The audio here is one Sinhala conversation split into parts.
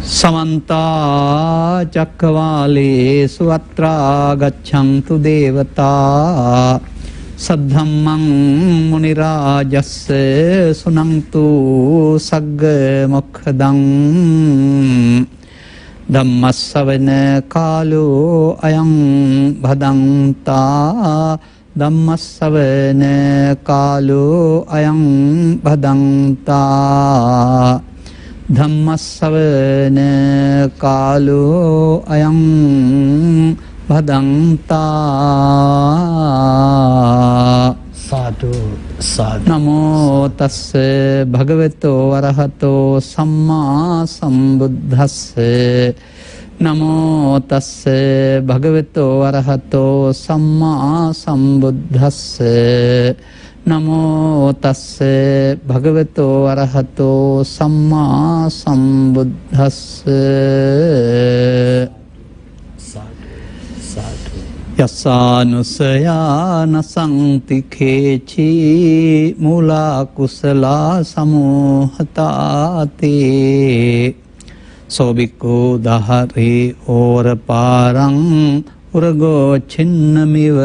समन्ता चक्रवालेषु अत्रा गच्छन्तु देवता सद्धम्मं मुनिराजस्य सुनन्तु सग्गमुखदं धम्मस्सवන कालो अयं भदन्ता धम्मस्सवන कालो अयं भदन्ता धम्मस्सवන कालो अयं भदन्ता साधु साधु नमो तस्से भगवतो अरहतो सम्मा सम्बुद्धस्से नमो तस्से भगवतो अरहतो सम्मा सम्बुद्धस्से नमो तस्से भगवतो अरहतो सम्मा सम्बुद्धस्से यस्सानुसयान संति खेची मूला कुशला समूहताते सोबिको दहरे और पारं उर्गो छिन्नमिव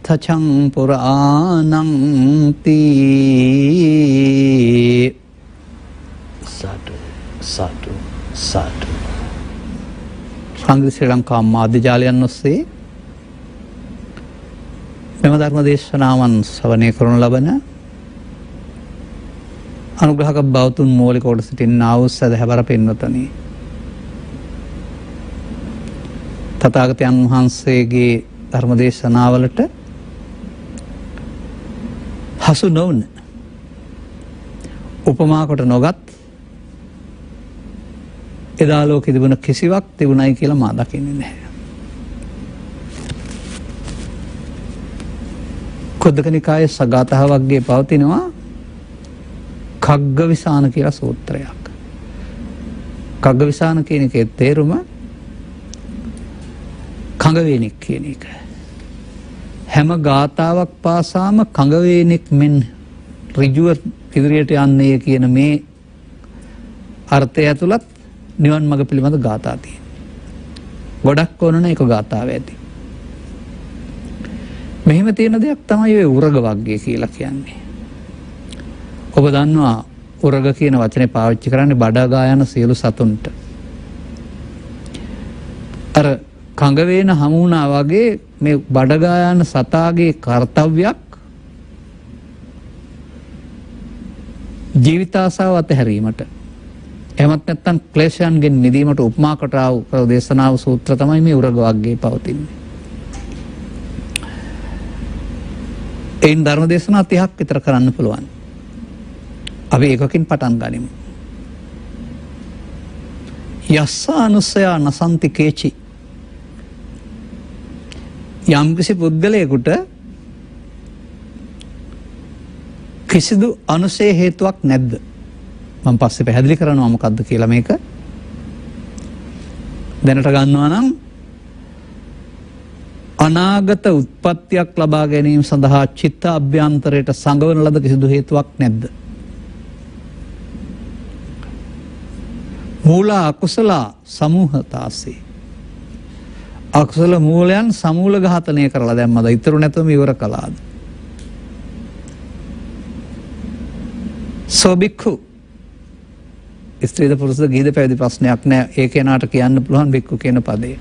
थचं पुराणं ती साधु साधु साधु සංගීත ශ්‍රී ලංකා මාධ්‍ය ජාලයන් ඔස්සේ මෙම ධර්ම දේශනාවන් ශ්‍රවණය කරනු ලබන අනුග්‍රහක බෞතුන් මූලික කොට සිටින්නා වූ සදහැවර පින්වතුනි තථාගතයන් වහන්සේගේ ධර්ම දේශනාවලට හසු නොවන උපමා කොට නොගත් එදා ලෝකෙ තිබුණ කිසිවක් තිබුණයි කියලා මා දකින්නේ නැහැ. කුද්දක නිකායේ සගතහ වර්ගයේ පවතිනවා කග්ගවිසාන කියලා සූත්‍රයක්. කග්ගවිසාන කියන එකේ තේරුම කඟවේනෙක් කියන එක. හැම ගාතාවක් පාසාම කඟවේනෙක් මෙන් ඍජුව ඉදිරියට යන්නේ කියන මේ අර්ථය ඇතුළත් නිවන් මඟ පිළිබඳ ගාථා තියෙනවා. ගොඩක් ඕන එක ගාථාව ඇති. මෙහෙම තියෙන දෙයක් තමයි ඔය උරග වර්ගය කියලා කියන්නේ. ඔබ දන්නවා උරග කියන වචනේ පාවිච්චි කරන්නේ බඩ ගායන සියලු සතුන්ට. අර කඟ වේන හමු වුණා වගේ මේ බඩ ගායන සතාගේ කාර්යයක් ජීවිත ආසාව අතහැරීමට එහෙමත් නැත්නම් ක්ලේශයන්ගෙන් මිදීමට උපමා කොට දේශනාව සූත්‍ර තමයි මේ උරග වර්ගයේ පවතින්නේ. එයින් ධර්ම දේශනා 30ක් විතර කරන්න පුළුවන්. අපි ඒකකින් පටන් ගනිමු. යස්සානුසය නසන්ති කේචි යම්කිසි පුද්ගලයෙකුට කිසිදු අනුසය හේතුවක් නැද්ද? මම පස්සේ පැහැදිලි කරනවා මොකද්ද කියලා මේක. දැනට ගන්නවා නම් අනාගත උත්පත්තියක් ලබා ගැනීම සඳහා චිත්ත අභ්‍යන්තරයට සංගවන ලද කිසිදු හේතුවක් නැද්ද? මූල අකුසල සමූහතාසේ අකුසල මූලයන් සමූල ඝාතනය කරලා දැම්මද? ඊතරු නැතුවම ඉවර කළාද? සෝබික්ඛු ස්ත්‍රීද පුරුෂද ගිහිද පැවිදි ප්‍රශ්නයක් නෑ. ඒ කෙනාට කියන්න පුළුවන් බික්ඛු කියන පදේ.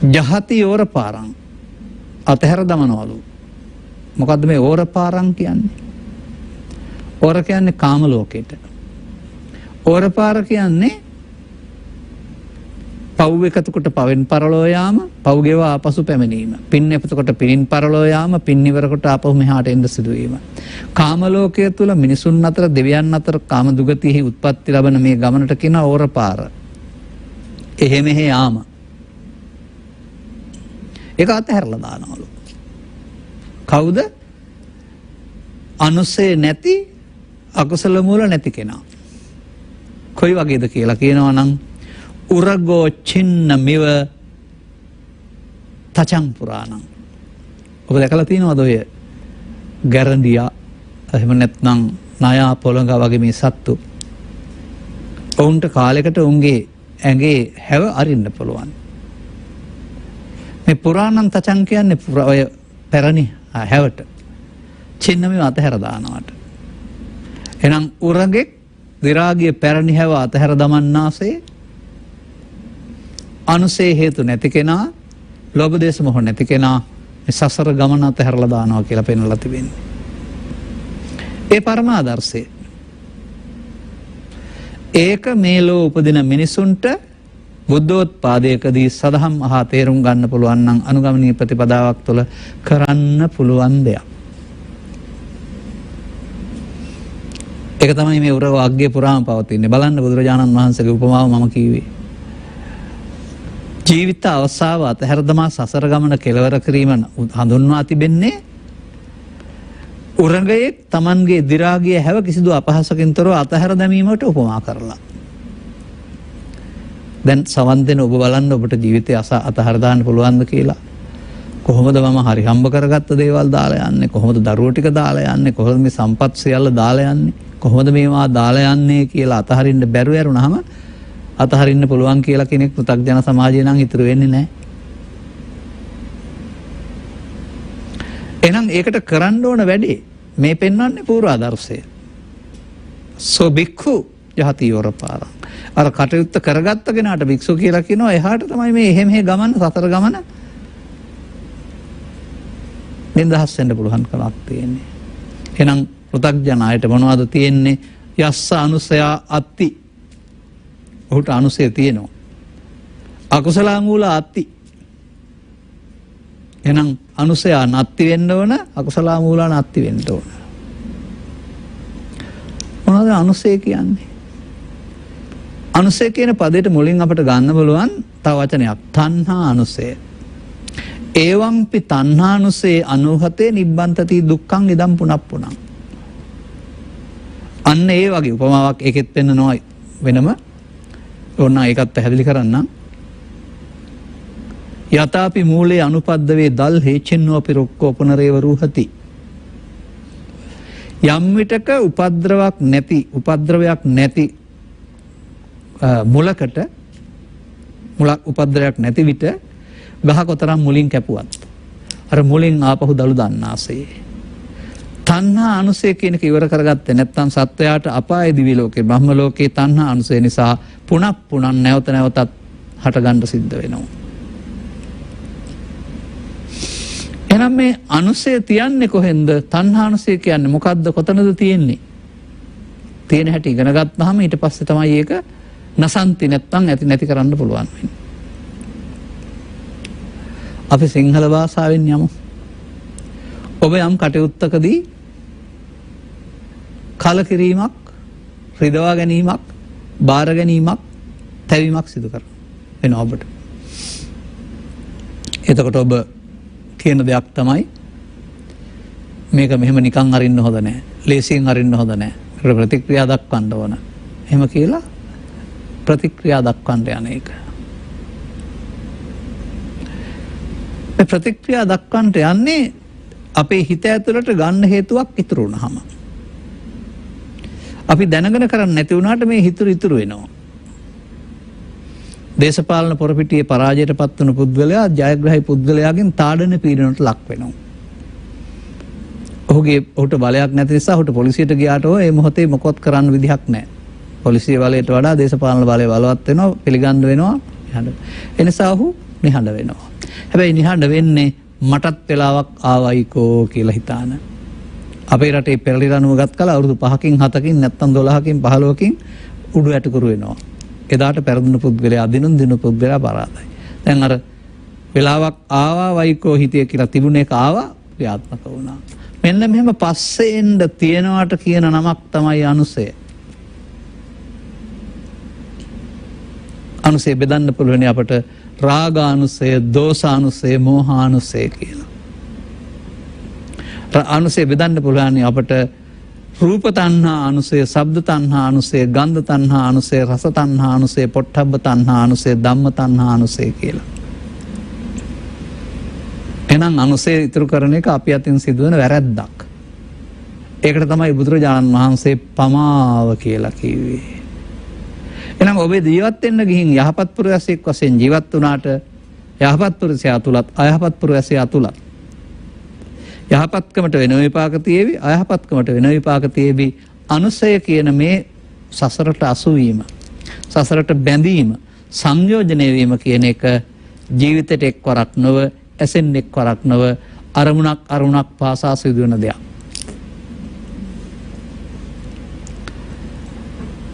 ජහති ඕර පාරං අතහැර දමනවලු. මොකද්ද මේ ඕර පාරං කියන්නේ? ඕර කියන්නේ කාම ලෝකෙට. ඕර පාර කියන්නේ පව් එකතු කොට පවෙන් පරලෝ යාම, පව් ගෙවා ආපසු පැමිණීම. පින් එකතු කොට පිනින් පරලෝ යාම, පින් ඉවර කොට ආපහු මෙහාට එන්න සිදුවීම. කාම ලෝකයේ තුල මිනිසුන් අතර දෙවියන් අතර කාම දුගතියෙහි උත්පත්ති ලබන මේ ගමනට කියන ඕර පාර. එහෙ මෙහෙ යාම. ඒක අතහැරලා දානවලු. කවුද? අනුසය නැති අකුසල මූල නැති කෙනා. කොයි වගේද කියලා කියනවා නම් උරගෝ චින්න මිව තචං පුරාණං. ඔබ දැකලා තියෙනවද ඔය ගැරන්ඩියා එහෙම නැත්නම් නයා පොළඟා වගේ මේ සත්තු ඔවුන්ට කාලයකට උන්ගේ ඇඟේ හැව අරින්න පුළුවන්. මේ පුරාණන් තචං කියන්නේ ඔය පැරණි හැවට චින්නමේ අතහැර දානවට. එහෙනම් උරගෙක් විරාගිය පැරණි හැව අතහැර දමන්නාසේ අනුසේ හේතු නැති කෙනා ලෝභ දේශ මොහ නැති කෙනා මේ සසර ගමන අතහැරලා දානවා කියලා පෙන්වලා තිබෙන්නේ. ඒ පරමාදර්ශය. ඒක මේ ලෝ උපදින මිනිසුන්ට බුද්ධෝත්පාදයකදී සදහම් අහා තේරුම් ගන්න පුළුවන් නම් අනුගමනීය ප්‍රතිපදාවක් තුළ කරන්න පුළුවන් දෙයක්. ඒක තමයි මේ උර වාග්ගේ පුරාම පවතින්නේ. බලන්න බුදුරජාණන් වහන්සේගේ උපමාව මම කිව්වේ. ජීවිත අවස්ථාව අතහැර දමා සසර ගමන කෙලවර කිරීම හඳුන්වා තිබෙන්නේ උරගයෙක් Tamanගේ දි රාගය හැව කිසිදු අපහසකින් තොරව අතහැර දැමීමට උපමා කරලා. දැන් සවන් දෙන ඔබ බලන්න ඔබට ජීවිතය අතහැර දාන්න පුළුවන්ද කියලා. කොහොමද මම හරි හම්බ කරගත්ත දේවල් දාලා යන්නේ? කොහොමද දරුවෝ ටික දාලා යන්නේ? කොහොමද මේ සම්පත් සියල්ල දාලා යන්නේ? කොහොමද මේවා දාලා යන්නේ කියලා අතහරින්න බැරුව යරුණාම අතහරින්න පුළුවන් කියලා කෙනෙක් පෘථග්ජන සමාජයේ නම් ඉතුරු වෙන්නේ නැහැ. එහෙනම් ඒකට කරන්න ඕන වැඩේ මේ පෙන්වන්නේ පූර්වාදර්ශය. සෝ බික්ඛු යහති යොරපාරං. අර කටයුත්ත කරගත්ත කෙනාට භික්ෂු කියලා කියනවා. එහාට තමයි මේ එහෙම ගමන සතර ගමන නිදහස් වෙන්න පුළුවන් කමක් තියෙන්නේ. එහෙනම් පෘථග්ජන අයට මොනවද තියෙන්නේ? යස්ස අනුසය අත්ති. ඔහුට අනුසය තියෙනවා. අකුසල මූල අත්ති. එහෙනම් අනුසය නැති වෙන්න ඕන, අකුසල මූල නැති වෙන්න ඕන. මොනවද අනුසය කියන්නේ? අනුසය කියන පදයට මුලින් අපිට ගන්න බලුවන් තව වචනයක්. තණ්හා අනුසය. ඒවම්පි තණ්හානුසේ අනුහතේ නිබ්බන්තති දුක්ඛං ඉදම් පුනප්පුනං. අන්න ඒ වගේ උපමාවක් ඒකෙත් පෙන්නනවා වෙනම. ඕන්න ඒකත් පැහැදිලි කරන්නම්. යතාපි මූලේ අනුපද්දවේ දල් හේචෙන්නෝ පිරොක්කෝ පුනරේව රූහති. යම් විටක උපද්‍රවයක් නැති මුලකට මුලක් උපද්‍රවයක් නැති විට ගහ කොතරම් මුලින් කැපුවත් අර මුලින් ආපහු දළු දන්නාසේ. තණ්හා අනුසය කියන එක ඉවර කරගත්තේ නැත්නම් සත්වයාට අපාය දිවි ලෝකේ බ්‍රහ්ම ලෝකේ තණ්හා අනුසය නිසා පුනප්පුනන් නැවත නැවතත් හටගන්න සිද්ධ වෙනවා. එහෙනම් මේ අනුසය තියන්නේ කොහෙන්ද? තණ්හා අනුසය කියන්නේ මොකද්ද? කොතනද තියෙන්නේ? තියෙන හැටි ඉගෙන ගත්තාම ඊට පස්සේ තමයි ඒක නසන්ති නැත්නම් ඇති නැති කරන්න පුළුවන් වෙන්නේ. අපි සිංහල භාෂාවෙන් යමු. ඔබ යම් කටයුත්තකදී කලකිරීමක්, රිදවා ගැනීමක්, බාර ගැනීමක්, තැවීමක් සිදු කරනවා වෙනවා ඔබට. එතකොට ඔබ කියන දෙයක් තමයි මේක මෙහෙම නිකන් අරින්න හොඳ නැහැ. ලේසියෙන් අරින්න හොඳ නැහැ. ප්‍රතික්‍රියා දක්වන්න ඕන. එහෙම කියලා ප්‍රතික්‍රියා දක්වන්න යන එක. මේ ප්‍රතික්‍රියා දක්වන්නට යන්නේ අපේ හිත ඇතුළට ගන්න හේතුවක් ඉතුරු වුණාම. අපි දැනගෙන කරන්නේ නැති වුණාට මේ හිතුරු ඉතුරු වෙනවා. දේශපාලන පොරපිටියේ පරාජයට පත් වුණු පුද්ගලයා ජයග්‍රහී පුද්ගලයාගෙන් තාඩන පීඩනයට ලක් වෙනවා. ඔහුට බලයක් නැති නිසා ඔහුට පොලිසියට ගියාට ඒ මොහොතේ මොකොත් කරන්න විදිහක් නැහැ. පොලිසිය බලයට වඩා දේශපාලන බලය බලවත් වෙනවා, පිළිගන්න වෙනවා. එනිසා ඔහු නිහඬ වෙනවා. හැබැයි නිහඬ වෙන්නේ මටත් වෙලාවක් ආවයිකෝ කියලා හිතාන. අපේ රටේ පෙරලි රණුව ගත් කල අවුරුදු 5කින් 7කින් නැත්නම් 12කින් 15කින් උඩු ඇටකුරු වෙනවා. එදාට පෙරදුණු පුද්ගලයා දිනුම් පුද්ගලයා පරාදයි. දැන් අර වෙලාවක් ආවා වයිකෝ හිතේ කියලා තිබුණ එක ආවා ක්‍රියාත්මක වුණා. මෙන්න මෙහෙම පස්සේ එන්න තියනවාට කියන නමක් තමයි අනුසය. අනුසය බෙදන්න පුළුවන් අපට රාගානුසය, දෝසානුසය, මෝහානුසය කියලා. අනුසය බෙදන්න පුළුවන් අපට රූප තණ්හා අනුසය, ශබ්ද තණ්හා අනුසය, ගන්ධ තණ්හා අනුසය, රස තණ්හා අනුසය, පොට්ටබ්බ තණ්හා අනුසය, ධම්ම තණ්හා අනුසය කියලා. එහෙනම් අනුසය ඉතුරු කරන එක අපි අතින් සිදුවන වැරැද්දක්. ඒකට තමයි බුදුරජාණන් වහන්සේ පමාව කියලා කිව්වේ. එහෙනම් ඔබ ජීවත් වෙන්න ගිහින් යහපත් පුරුෂයෙක් වශයෙන් ජීවත් වුණාට යහපත් පුරුෂයා තුලත් අයහපත් පුරුෂයා තුලත් යහපත්කමට වෙන විපාක තියේවි අයහපත්කමට වෙන විපාක තියේවි. අනුසය කියන මේ සසරට අසු වීම සසරට බැඳීම සංයෝජනය වීම කියන එක ජීවිතයට එක්වරක් නොව ඇසෙන් එක්වරක් නොව අරමුණක් පාසා සිදුවන දෙයක්.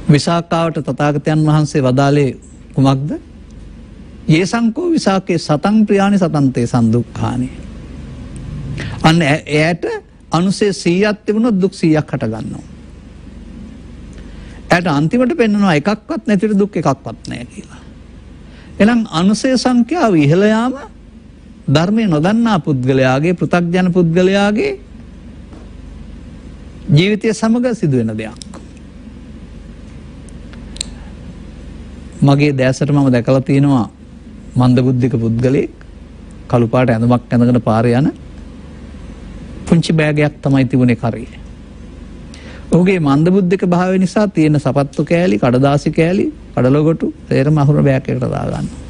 විසාකාවට තථාගතයන් වහන්සේ වදාළේ කුමක්ද? යේසංකෝ විසාකේ සතං ප්‍රියානි සතන්තේ සන්දුක්ඛානි. අන්න එයාට අනුසේ 100ක් තිබුණොත් දුක් 100ක් හට ගන්නවා. එයාට අන්තිමට පෙන්නනවා එකක්වත් නැතිව දුක් එකක්වත් නැහැ කියලා. එහෙනම් අනුසේ සංඛ්‍යාව ඉහළ යාම ධර්මයේ නොදන්නා පුද්ගලයාගේ පෘථග්ජන පුද්ගලයාගේ ජීවිතය සමග සිදුවෙන දෙයක්. මගේ දැසට මම දැකලා තියෙනවා මන්දබුද්ධික පුද්ගලෙක් කළු පාට ඇඳුමක් ඇඳගෙන පාරේ යන පුංචි බෑගයක් තමයි තිබුණේ කරේ. ඔහුගේ මන්දබුද්ධික භාවය නිසා තියෙන සපත්තු කෑලි, කඩදාසි කෑලි, කඩලොගොටු තේරම අහුර බෑග් එකට දාගන්න.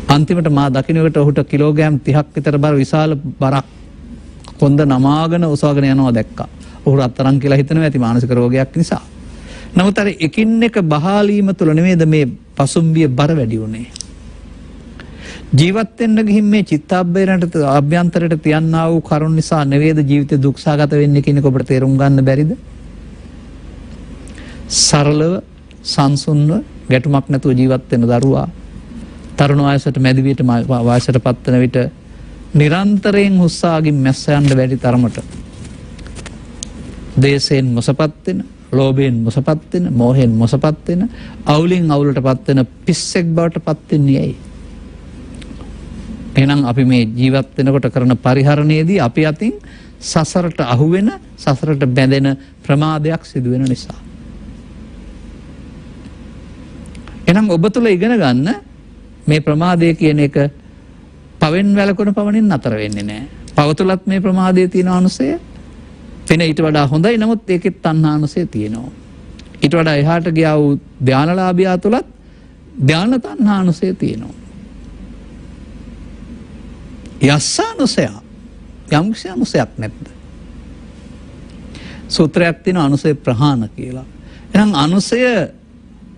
අන්තිමට මා දකින්නකට ඔහුට කිලෝග්‍රෑම් 30ක් විතර බර විශාල බරක් කොන්ද නමාගෙන උසවගෙන යනවා දැක්කා. ඔහු රත්තරන් කියලා හිතනවා ඇති මානසික රෝගයක් නිසා. නමුත් අර එකින් එක බහාලීම තුළ නෙමෙයිද මේ පසුම්බිය බර වැඩි වුණේ. ජීවත් වෙන්න ගිහින් මේ චිත්තාභ්‍යන්තරයට අභ්‍යන්තරයට තියන්නා වූ කරුණ නිසා නෙවෙයිද ජීවිතේ දුක්සහගත වෙන්නේ කියන එක ඔබට තේරුම් ගන්න බැරිද? සරලව සංසුන්ව ගැටුමක් නැතුව ජීවත් වෙන දරුවා තරුණ වයසට මැදි වියට වයසට පත් වෙන විට නිරන්තරයෙන් හුස්සාගින් මැස්ස යන්න බැරි තරමට දේශයෙන් මොසපත් වෙන, ලෝභයෙන් මොසපත් වෙන, මෝහයෙන් මොසපත් වෙන, අවුලින් අවුලටපත් වෙන පිස්සෙක් බවට පත් වෙන්නේ ඇයි? එහෙනම් අපි මේ ජීවත් වෙනකොට කරන පරිහරණයේදී අපි අතින් සසරට අහු වෙන, සසරට බැඳෙන ප්‍රමාදයක් සිදු වෙන නිසා. එහෙනම් ඔබ තුල ඉගෙන ගන්න මේ ප්‍රමාදය කියන එක පවෙන් වැළකුණ පවණින් නතර වෙන්නේ නැහැ. පව තුලත් මේ ප්‍රමාදයේ තියෙන අනුසය වෙන ඊට වඩා හොඳයි. නමුත් ඒකෙත් තණ්හානුසය තියෙනවා. ඊට වඩා එහාට ගියා වූ ධානලාභියා තුලත් ධාන තණ්හානුසය තියෙනවා. යස්සානුසය යම්කිසි අනුසයක් නැද්ද? සූත්‍රයක් තියෙන අනුසය ප්‍රහාණ කියලා. එහෙනම් අනුසය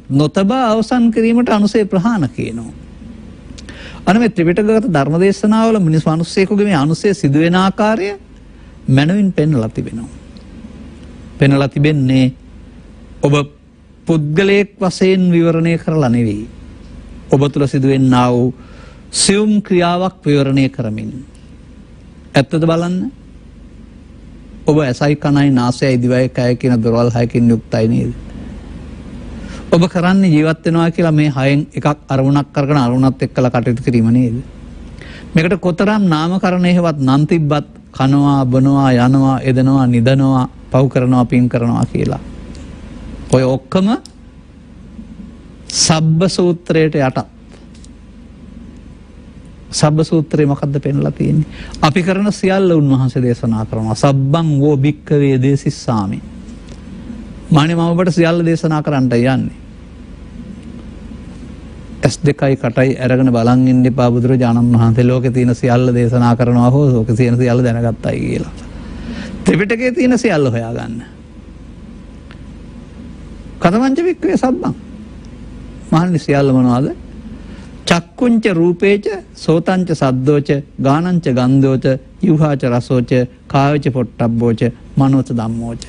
නොතබා අවසන් කිරීමට අනුසය ප්‍රහාණ කියනවා. අන්න මේ ත්‍රිපිටකගත ධර්මදේශනාවල මිනිස්සුන්සේකුගේ මේ අනුසය සිදුවෙන ආකාරය මනවින් පෙන්වලා තිබෙනවා. පෙන්වලා තිබෙන්නේ ඔබ පුද්ගලයෙක් වශයෙන් විවරණය කරලා නෙවෙයි. ඔබ තුල සිදුවෙනා වූ සියුම් ක්‍රියාවක් විවරණය කරමින්. ඇත්තද බලන්න? ඔබ ඇසයි කනයි නාසයයි දිවයි කයයි කියන දොරවල් හයකින් යුක්තයි නේද? ඔබ කරන්නේ ජීවත් වෙනවා කියලා මේ හයෙන් එකක් අරමුණක් කරගෙන අරමුණත් එක්කලා කටයුතු කිරීම නේද? මේකට කොතරම් නාමකරණ හේවත් නම් තිබ්බත් කනවා, බොනවා, යනවා, එදෙනවා, නිදනවා, පව් කරනවා, පින් කරනවා කියලා. ඔය ඔක්කොම සබ්බ සූත්‍රයට යට. සබ්බ සූත්‍රයේ මොකද්ද පෙන්ලා තියෙන්නේ? අපි කරන සියල්ල උන්වහන්සේ දේශනා කරනවා. සබ්බං වෝ භික්ඛවේ දේසිස්සාමි. මානේ මම ඔබට සියල්ල දේශනා කරන්නට යන්නේ. S2යි කටයි අරගෙන බලන් ඉන්න එපා බුදුරජාණන් වහන්සේ ලෝකේ තියෙන සියල්ල දේශනා කරනවා හෝ ලෝකේ තියෙන සියල්ල දැනගත්තයි කියලා. ත්‍රිපිටකයේ තියෙන සියල්ල හොයාගන්න. කතමංච වික්‍රේ සබ්බං. මහන්නේ සියල්ල මොනවද? චක්කුංච රූපේච සෝතංච සද්දෝච ගානංච ගන්ධෝච යුහාච රසෝච කායච පොට්ටබ්බෝච මනෝච ධම්මෝච.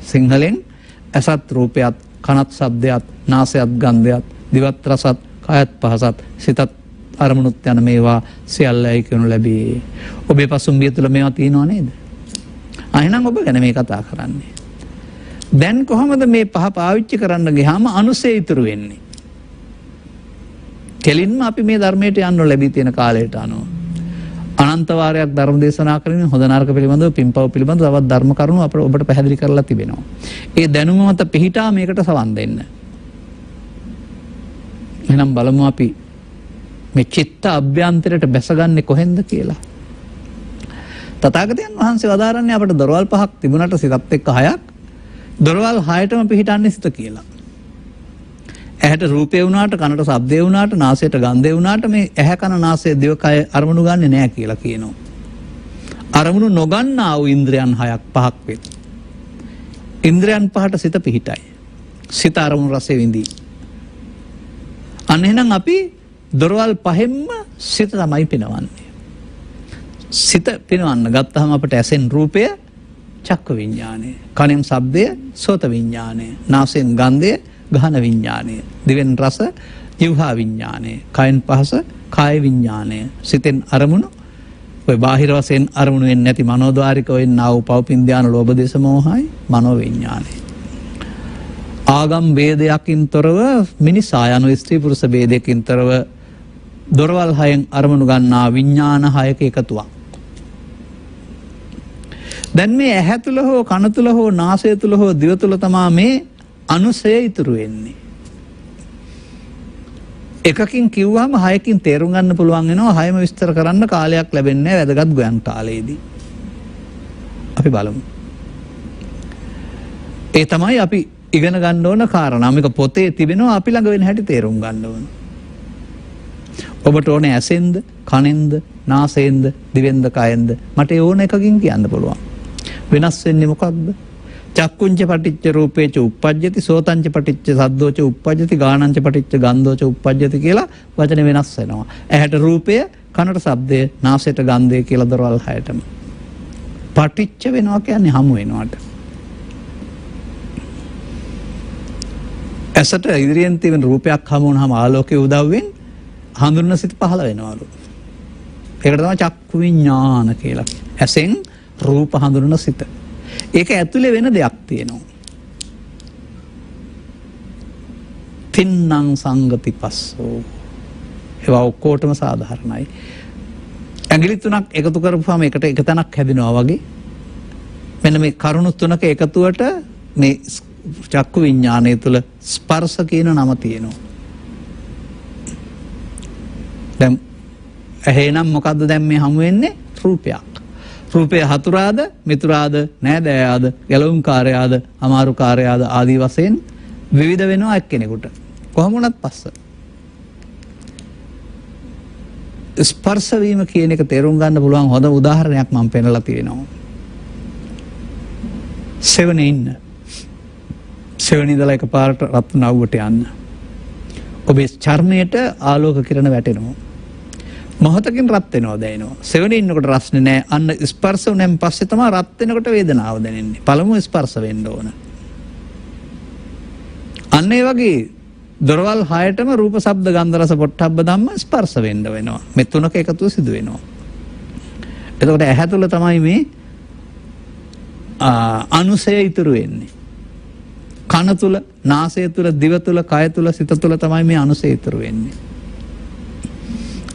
සිංහලෙන් ඇසත් රූපයත්, කනත් ශබ්දයත්, නාසයත් ගන්ධයත්, දිවත් රසත්, කායත් පහසත්, සිතත් අරමුණුත් යන මේවා සියල්ලයි කියනු ලැබේ. ඔබේ පසුම්බිය තුළ මේවා තියෙනව නේද? එහෙනම් ඔබ ගැන මේ කතා කරන්නේ. දැන් කොහොමද මේ පහ පාවිච්චි කරන්න ගියාම අනුසය ඉතුරු වෙන්නේ? කෙලින්ම අපි මේ ධර්මයට යන්න ලැබී තියෙන කාලයට අනුව අනන්ත වාරයක් ධර්ම දේශනා කරමින් හොඳ නරක පිළිබඳව, පින්පව් පිළිබඳව තවත් ධර්ම කරුණු අපට ඔබට පැහැදිලි කරලා තිබෙනවා. ඒ දැනුම මත පිහිටා මේකට සවන් දෙන්න. එහෙනම් බලමු අපි මේ චිත්ත අභ්‍යන්තරයට බැසගන්නේ කොහෙන්ද කියලා. තථාගතයන් වහන්සේ වදාරන්නේ අපට දොරවල් පහක් තිබුණාට සිතත් එක්ක හයක්. දොරවල් හයටම පිහිටන්නේ සිත කියලා. ඇහැට රූපේ වුණාට කනට ශබ්දේ වුණාට නාසයට ගන්ධේ වුණාට මේ ඇහැ කන නාසය දිව කය අරමුණු ගන්නෙ නැහැ කියලා කියනවා. අරමුණු නොගන්නා වූ ඉන්ද්‍රයන් 6ක් 5ක් වෙත්. ඉන්ද්‍රයන් පහට සිත පිහිටයි. සිත අරමුණු රසෙ විඳී. අන්න එහෙනම් අපි දොරවල් පහෙන්ම සිත තමයි පිනවන්නේ. සිත පිනවන්න ගත්තහම අපට ඇසෙන් රූපය චක්ක විඥානය, කනෙන් ශබ්දය සෝත විඥානය, නාසයෙන් ගන්ධය ගහන විඥානය, දිවෙන් රස ජීවහා විඥානය, කයෙන් පහස කාය විඥානය, සිතෙන් අරමුණු ඔය බාහිර වශයෙන් අරමුණු වෙන්නේ නැති මනෝද්වාරික වෙන්නා වූ පවපින් ධාන ලෝභ දේශ මොහයි මනෝ විඥානය. ආගම් ભેදයකින් තොරව මිනිසා යන ස්ත්‍රී පුරුෂ ભેදයකින් තොරව දොරවල් හයෙන් අරමුණු ගන්නා විඥාන හයක එකතුවක්. දැන් මේ ඇහැ තුල හෝ කන තුල හෝ නාසය තුල හෝ දිව තුල තමා මේ අනුසය ඉතුරු වෙන්නේ. එකකින් කිව්වම හයකින් තේරුම් ගන්න පුළුවන් වෙනවා. හයම විස්තර කරන්න කාලයක් ලැබෙන්නේ නැහැ වැදගත් ගොයන් කාලයේදී. අපි බලමු. ඒ තමයි අපි ඉගෙන ගන්න ඕන කාරණා. මේක පොතේ තිබෙනවා අපි ළඟ වෙන හැටි තේරුම් ගන්න ඕන. ඔබට ඕනේ ඇසෙන්ද, කනෙන්ද, නාසයෙන්ද, දිවෙන්ද, කයෙන්ද මට ඒ ඕන එකකින් කියන්න පුළුවන්. වෙනස් වෙන්නේ මොකක්ද? චක්කුංච පටිච්ච රූපේච උප්පජ්ජති, සෝතංච පටිච්ච සද්දෝච උප්පජ්ජති, ගානංච පටිච්ච ගන්ධෝච උප්පජ්ජති කියලා වචන වෙනස් වෙනවා. ඇහැට රූපය, කනට ශබ්දය, නාසයට ගන්ධය කියලා දොරවල් හයටම. පටිච්ච වෙනවා කියන්නේ හමු වෙනවට. ඇසට ඉදිරියෙන් තියෙන රූපයක් හමු වුණාම ආලෝකයේ උදව්වෙන් හඳුනන සිත පහළ වෙනවලු. ඒකට තමයි චක්කු විඥාන කියලා. ඇසෙන් රූප හඳුනන සිත. ඒක ඇතුලේ වෙන දෙයක් තියෙනවා. තින්නං සංගති පස්සෝ. ඒවා ඔක්කොටම සාධාරණයි. ඇඟිලි තුනක් එකතු කරපුවාම එකට එක තැනක් හැදෙනවා වගේ. මෙන්න මේ කරුණු තුනක එකතුවට මේ චක්කු විඥානය තුල ස්පර්ශ කියන නම තියෙනවා. දැන් එහෙනම් මොකද්ද දැන් මේ හමු වෙන්නේ? රූපයක්. රූපය හතුරාද, මිතුරාද, නෑදෑයාද, ගැලවුම්කාරයාද, අමාරුකාරයාද ආදී වශයෙන් විවිධ වෙනවා එක්කෙනෙකුට. කොහොම වුණත් පස්ස. ස්පර්ශ වීම කියන එක තේරුම් ගන්න පුළුවන් හොඳ උදාහරණයක් මම පෙන්නලා තියෙනවා. සෙවණේ ඉන්න. සෙවණේ ඉඳලා එකපාරට රත් නවුවට යන්න. ඔබේ චර්මයට ආලෝක කිරණ වැටෙනවා. මොහොතකින් රත් වෙනවා දැනෙනවා. සෙවණේ ඉන්නකොට රස්නේ නැහැ. අන්න ස්පර්ශ වුණෙන් පස්සේ තමයි රත් වෙනකොට වේදනාව දැනෙන්නේ. පළමුව ස්පර්ශ වෙන්න ඕන. අන්න ඒ වගේ දොරවල් හයටම රූප, ශබ්ද, ගන්ධ, රස, පොට්ටබ්බ ධම්ම ස්පර්ශ වෙන්න වෙනවා. මේ තුනක එකතුව සිදු වෙනවා. එතකොට ඇහැ තුල තමයි මේ අනුසය ඉතුරු වෙන්නේ. කන තුල, නාසය තුල, දිව තුල, කය තුල, සිත තුල තමයි මේ අනුසය ඉතුරු වෙන්නේ.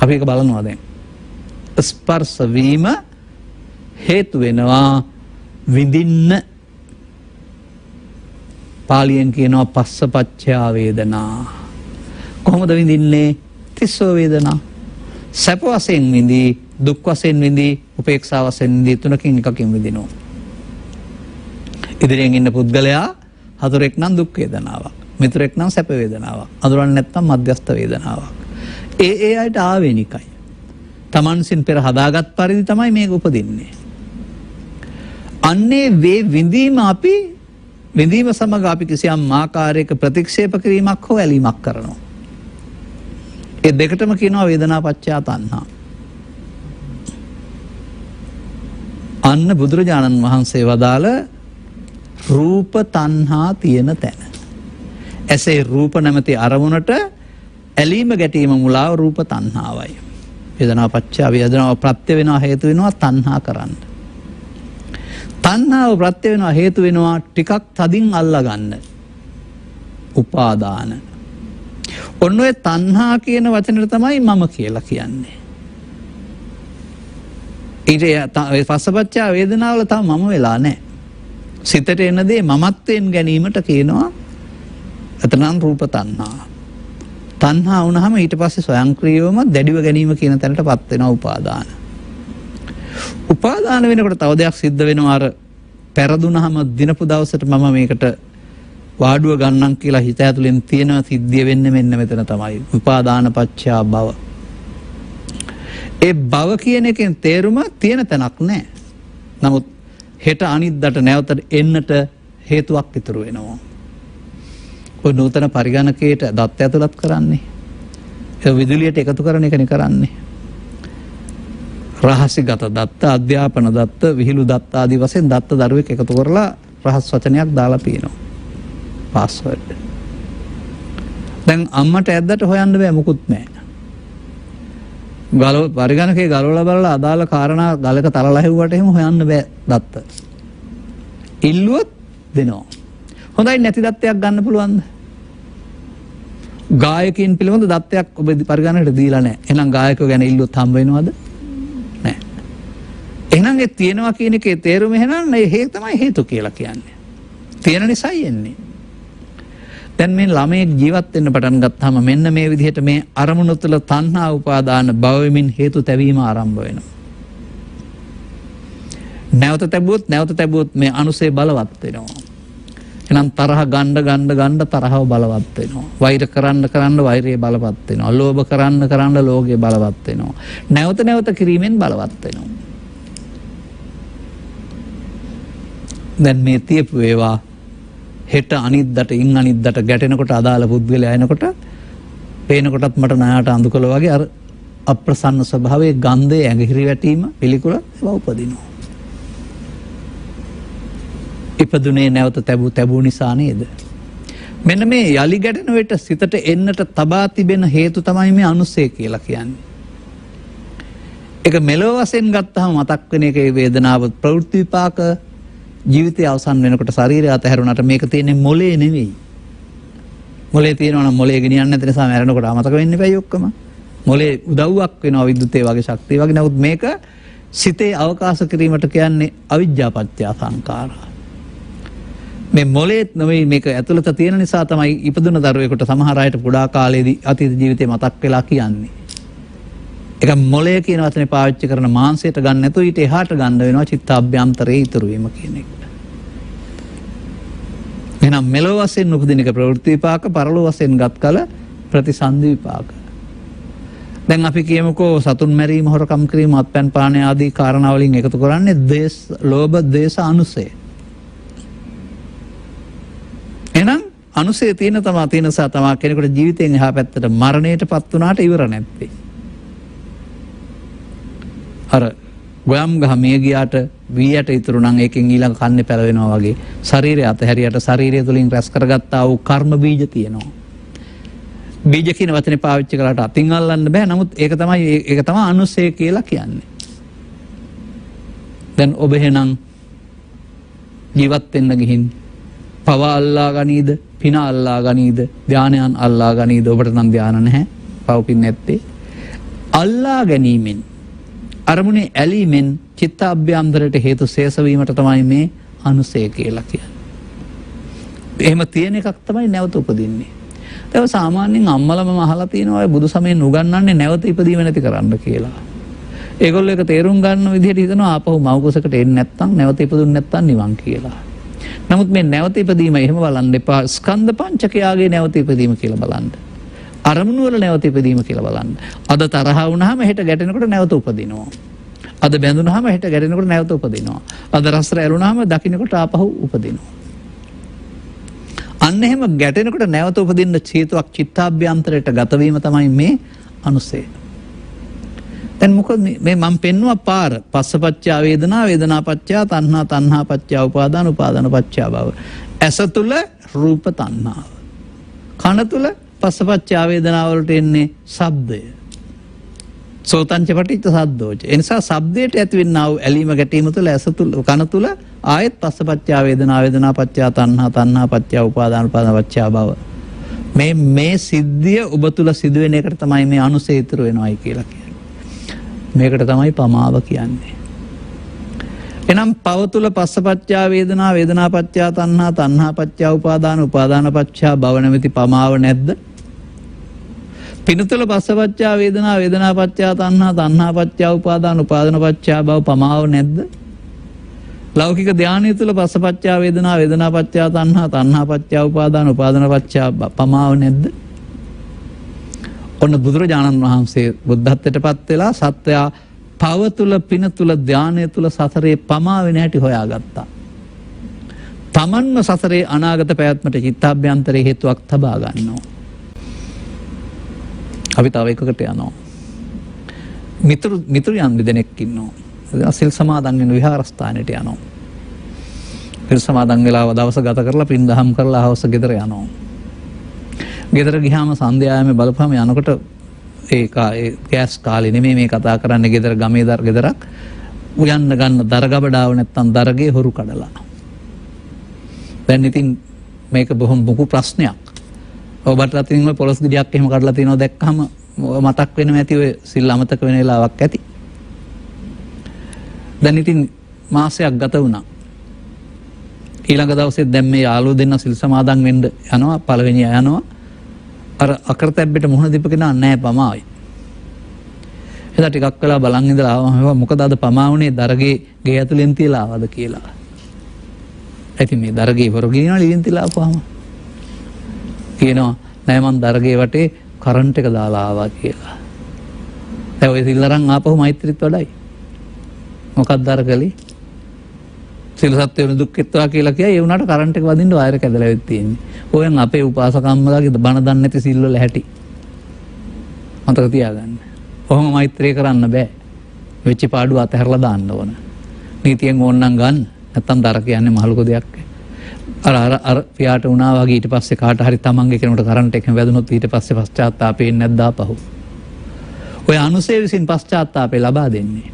අපි ඒක බලනවා දැන්. ස්පර්ශ වීම හේතු වෙනවා විඳින්න. පාලියෙන් කියනවා පස්සපච්චා වේදනා. කොහොමද විඳින්නේ? තිස්සෝ වේදනා. සැප වශයෙන් විඳී, දුක් වශයෙන් විඳී, උපේක්ෂා වශයෙන් විඳී, තුනකින් එකකින් විඳිනවා. ඉදිරියෙන් ඉන්න පුද්ගලයා හතුරෙක් නම් දුක් වේදනාවක්, මිතුරෙක් නම් සැප වේදනාවක්, අඳුරන්නේ නැත්නම් මධ්‍යස්ථ වේදනාවක්. ඒ අයට ආවේනිකයි. තමන්සින් පෙර හදාගත් පරිදි තමයි මේක උපදින්නේ. අන්නේ වේ විඳීම අපි විඳීම සමග අපි කිසියම් ආකාරයක ප්‍රතික්ෂේප කිරීමක් හෝ ඇලීමක් කරනවා. ඒ දෙකටම කියනවා වේදනාපච්චය තණ්හා. අන්න බුදුරජාණන් වහන්සේ වදාළ රූප තණ්හා තියෙන තැන. ඇසේ රූප නැමැති අරමුණට ඇලීම ගැටීම මුලාව රූප තණ්හාවයි. වේදනාපච්චය වේදනාව ප්‍රත්‍ය වෙනවා හේතු වෙනවා තණ්හා කරන්න. තණ්හාව ප්‍රත්‍ය වෙනවා හේතු වෙනවා ටිකක් තදින් අල්ලා ගන්න. උපාදාන. ඔන්න ඔය තණ්හා කියන වචනෙට තමයි මම කියලා කියන්නේ. ඊට පස්සපච්චා වේදනාවල තව මම වෙලා නැහැ. සිතට එන දේ මමත්වයෙන් ගැනීමට කියනවා එතනන් රූප තණ්හා. තණ්හා වුණාම ඊට පස්සේ ස්වයංක්‍රීයවම දැඩිව ගැනීම කියන තැනටපත් වෙනවා උපාදාන. උපාදාන වෙනකොට තව දෙයක් සිද්ධ වෙනවා. අර පෙරදුනහම දිනපු දවසට මම මේකට වාඩුව ගන්නම් කියලා හිත ඇතුලෙන් තියෙන සිද්ධිය වෙන්නේ මෙන්න මෙතන තමයි. උපාදාන පත්‍යා භව. ඒ භව කියන එකෙන් තේරුම තියෙන තැනක් නැහැ. නමුත් හෙට අනිද්දාට නැවත එන්නට හේතුවක් ඉතුරු වෙනවා. ඔය නූතන පරිගණකයට දත්ත ඇතුළත් කරන්නේ. ඒ විදුලියට එකතු කරන එකනේ කරන්නේ. රහසිගත දත්ත, අධ්‍යාපන දත්ත, විහිළු දත්ත ආදී වශයෙන් දත්ත දරුවෙක් එකතු කරලා රහස් වචනයක් දාලා තියෙනවා. පාස්වර්ඩ්. දැන් අම්මට ඇද්දට හොයන්න බෑ මොකුත් නැහැ. පරිගණකේ ගලවලා බලලා අදාළ කාරණා ගලක තරලා හැව්වට එහෙම හොයන්න බෑ දත්ත. ඉල්ලුවොත් දෙනවා. හොඳයි නැති දත්තයක් ගන්න පුළුවන්ද? ගායකයින් පිළිබඳ දත්තයක් ඔබ පරිගණකයට දීලා නැහැ. එහෙනම් ගායකයෝ ගැන ඉල්ලුවොත් හම්බ වෙනවද? නැහැ. එහෙනම් ඒ තියෙනවා කියන එකේ තේරුම එහෙනම් ඒ තමයි හේතු කියලා කියන්නේ. තියෙන නිසායි එන්නේ. දැන් මේ ළමයෙක් ජීවත් වෙන්න පටන් ගත්තාම මෙන්න මේ විදිහට මේ අරමුණු තුළ තණ්හා උපාදාන භව වෙමින් හේතු තැවීම ආරම්භ වෙනවා. නැවත තැබුවොත් මේ අනුසේ බලවත් වෙනවා. එහෙනම් තරහ ගන්න තරහව බලවත් වෙනවා. වෛර කරන්න වෛරය බලවත් වෙනවා. ලෝභ කරන්න ලෝභය බලවත් වෙනවා. නැවත කිරීමෙන් බලවත් වෙනවා. දැන් මේ තියපු ඒවා හෙට අනිද්දාට අනිද්දාට ගැටෙනකොට අදාළ පුද්ගලයා එනකොට පේනකොටත් මට නායට අඳුකල වගේ අර අප්‍රසන්න ස්වභාවයේ ගන්ධයේ ඇඟිලි වැටීම පිළිකුල ඒවා උපදිනවා. ඉපදුනේ නැවත තැබූ නිසා නේද? මෙන්න මේ යලි ගැටෙන විට සිතට එන්නට තබා තිබෙන හේතු තමයි මේ අනුසය කියලා කියන්නේ. ඒක මෙලොව වශයෙන් ගත්තාම මතක් වෙන එකේ වේදනාව ප්‍රවෘත්ති විපාක ජීවිතය අවසන් වෙනකොට ශරීරය අතහැරුණාට මේක තියෙන්නේ මොලේ නෙවෙයි. මොලේ තියෙනවා නම් මොලේ ගෙනියන්න නැති නිසා මැරෙනකොට අමතක වෙන්න එපයි ඔක්කොම. මොලේ උදව්වක් වෙනවා විද්‍යුතේ වගේ ශක්තිය වගේ. නමුත් මේක සිතේ අවකාශ කිරීමට කියන්නේ අවිජ්ජාපත්‍ය සංඛාරා. මේ මොලේත් නෙවෙයි මේක ඇතුළත තියෙන නිසා තමයි ඉපදුන දරුවෙකුට සමහර අයට පුඩා කාලේදී අතීත ජීවිතේ මතක් වෙලා කියන්නේ. ඒක මොලේ කියන වචනේ පාවිච්චි කරන මාංශයට ගන්න නැතුව ඊට එහාට ගන්න වෙනවා චිත්තාභ්‍යන්තරයේ ඉතුරු වීම කියන එක. එහෙනම් මෙලොව වශයෙන් උපදින එක ප්‍රවෘත්ති විපාක, පරලොව වශයෙන් ගත් කල ප්‍රතිසන්දි විපාක. දැන් අපි කියමුකෝ සතුන් මැරීම, හොරකම් කිරීම, අත්පැන් පානය ආදී කාරණා වලින් එකතු කරන්නේ ලෝභ, ද්වේෂ, අනුසය. එහෙනම් අනුසය තියෙන නිසා තමයි කෙනෙකුට ජීවිතයෙන් එහා පැත්තට මරණයටපත් වුණාට ඉවර නැත්තේ. අර ගොයම් ගහ මේ ගියාට වීයට ඉතුරු නම් ඒකෙන් ඊළඟ කන්නේ පැලවෙනවා වගේ ශරීරය අතහැරියට ශරීරය තුලින් රැස් කරගත්තා වූ කර්ම බීජ තියෙනවා. බීජ කියන වචනේ පාවිච්චි කරලාට අතින් අල්ලන්න බෑ. නමුත් ඒක තමයි අනුසය කියලා කියන්නේ. දැන් ඔබ එහෙනම් ජීවත් වෙන්න ගිහින් පව අල්ලා ගනීද, පින අල්ලා ගනීද, ධානයන් අල්ලා ගනීද? ඔබට නම් ධාන නැහැ. පව පින් නැත්තේ. අල්ලා ගැනීමෙන් අරමුණේ ඇලීමෙන් චිත්තාභ්‍යන්තරයට හේතු ශේෂ වීමට තමයි මේ අනුසය කියලා කියන්නේ. එහෙම තියෙන එකක් තමයි නැවත උපදින්නේ. ඒක සාමාන්‍යයෙන් අම්මලම අහලා තියෙනවා බුදු සමයෙන් උගන්වන්නේ නැවත ඉපදීම නැති කරන්න කියලා. ඒගොල්ලෝ ඒක තේරුම් ගන්න විදිහට හිතනවා ආපහු මව් කුසකට එන්නේ නැත්නම් නැවත ඉපදුන්නේ නැත්නම් නිවන් කියලා. නමුත් මේ නැවත ඉපදීම එහෙම බලන්න එපා. ස්කන්ධ පංචකයාගේ නැවත ඉපදීම කියලා බලන්න. අරමුණු වල නැවත ඉපදීම කියලා බලන්න. අද තරහ වුණාම හෙට ගැටෙනකොට නැවත උපදිනවා. අද බැඳුනහම හෙට ගැටෙනකොට නැවත උපදිනවා. අද රස රැළුණාම දකින්නකොට ආපහු උපදිනවා. අන්න එහෙම ගැටෙනකොට නැවත උපදින්න හේතුවක් චිත්තාභ්‍යන්තරයට ගත වීම තමයි මේ අනුසය. දැන් මොකද මේ මම පෙන්නුවා පාර පස්සපච්චා වේදනා, වේදනාපච්චා තණ්හා, තණ්හාපච්චා උපාදාන, උපාදානපච්චා භව. ඇස තුල රූප තණ්හාව. කන තුල පස්සපච්චා වේදනාව වලට එන්නේ ශබ්දය. සෝතංච පටිච්ච සද්දෝච. ඒ නිසා ශබ්දයට ඇතිවෙනා වූ ඇලීම ගැටීම තුළ ඇස තුළ කන තුළ ආයෙත් පස්සපච්චා වේදනා, වේදනාපච්චා තණ්හා, තණ්හාපච්චා උපාදාන, උපාදානපච්චා භව. මේ සිද්ධිය ඔබ තුළ සිදුවෙන එකට තමයි මේ අනුසය ඉතුරු වෙනවයි කියලා කියන්නේ. මේකට තමයි පමාව කියන්නේ. එනම් පව තුළ පස්සපච්චා වේදනා, වේදනාපච්චා තණ්හා, තණ්හාපච්චා උපාදාන, උපාදානපච්චා භව නැමැති පමාව නැද්ද? පිනතුල පස්සපච්චා වේදනා, වේදනාපච්චා තණ්හා, තණ්හාපච්චා උපාදාන, උපාදානපච්චා භව පමාව නැද්ද? ලෞකික ධානය තුල පස්සපච්චා වේදනා, වේදනාපච්චා තණ්හා, තණ්හාපච්චා උපාදාන, උපාදානපච්චා පමාව නැද්ද? ඔන්න බුදුරජාණන් වහන්සේ බුද්ධත්වයට පත් වෙලා සත්වයා පව තුල, පින තුල, ධානය තුල සසරේ පමා වෙන හැටි හොයාගත්තා. තමන්ම සසරේ අනාගත පැවැත්මට චිත්තාභ්‍යන්තරේ හේතුවක් තබා ගන්නවා. අපි තව එකකට යනවා. මිතුරියන් දෙනෙක් ඉන්නවා. සිල් සමාදන් වෙන විහාරස්ථානයට යනවා. සිල් සමාදන් වෙලා දවස ගත කරලා පින් දහම් කරලා හවස ගෙදර යනවා. ගෙදර ගියාම සන්ධ්‍යාවේ බලපුවම යනකොට ඒ ගෑස් කාලේ නෙමෙයි මේ කතා කරන්නේ, ගෙදර ගමේ ගෙදරක් උයන්න ගන්න දරගබඩාව නැත්තම් දරගේ හොරු කඩලා. දැන් ඉතින් මේක බොහොම ලොකු ප්‍රශ්නයක්. ඔබට අතින්ම පොලොස් ගෙඩියක් එහෙම කඩලා තියෙනවා දැක්කම මතක් වෙනවා ඇති ඔය සිල් අමතක වෙන වෙලාවක් ඇති. දැන් ඉතින් මාසයක් ගත වුණා. ඊළඟ දවසේ දැන් මේ යාළුවෝ දෙන්න සිල් සමාදන් වෙන්න යනවා. පළවෙනි යනවා. අර අකරතැබ්බෙට මුහුණ දීප කෙනා නැහැ, පමාවයි. එදා ටිකක් වෙලා බලන් ඉඳලා ආවම මොකද අද පමා වුණේ දරගේ ගේ ඇතුලෙන් තියලා ආවද කියලා. ඉතින් මේ දරගේ හොරගිනන ලියෙන් තියලා ආපුවාම කියනවා නෑ මං දරගේ වටේ කරන්ට් එක දාලා ආවා කියලා. දැන් ඔය සිල් අරන් ආපහු මෛත්‍රීත් වඩයි. මොකක්ද අර කලේ? සිල් සත්‍ය දුක්ඛිතවා කියලා කියයි. ඒ උනාට කරන්ට් එක වදින්න වයර් එක ඇදලා වෙත් තියෙන්නේ. ඔයන් අපේ උපාසකම්මලාගේ බණ දන්නේ නැති සිල් වල හැටි. මතක තියාගන්න. කොහොම මෛත්‍රී කරන්න බෑ. වෙච්ච පාඩුව අතහැරලා දාන්න ඕන. නීතියෙන් ඕනනම් ගන්න. නැත්තම් දර කියන්නේ මහලුක දෙයක්. අර පියාට වුණා වගේ ඊට පස්සේ කාට හරි තමන්ගේ කෙනෙකුට කරන්ට් එකෙන් වැදුනොත් ඊට පස්සේ පශ්චාත්තාපේ නැද්ද ආපහු. ඔය අනුසය විසින් පශ්චාත්තාපේ ලබා දෙන්නේ.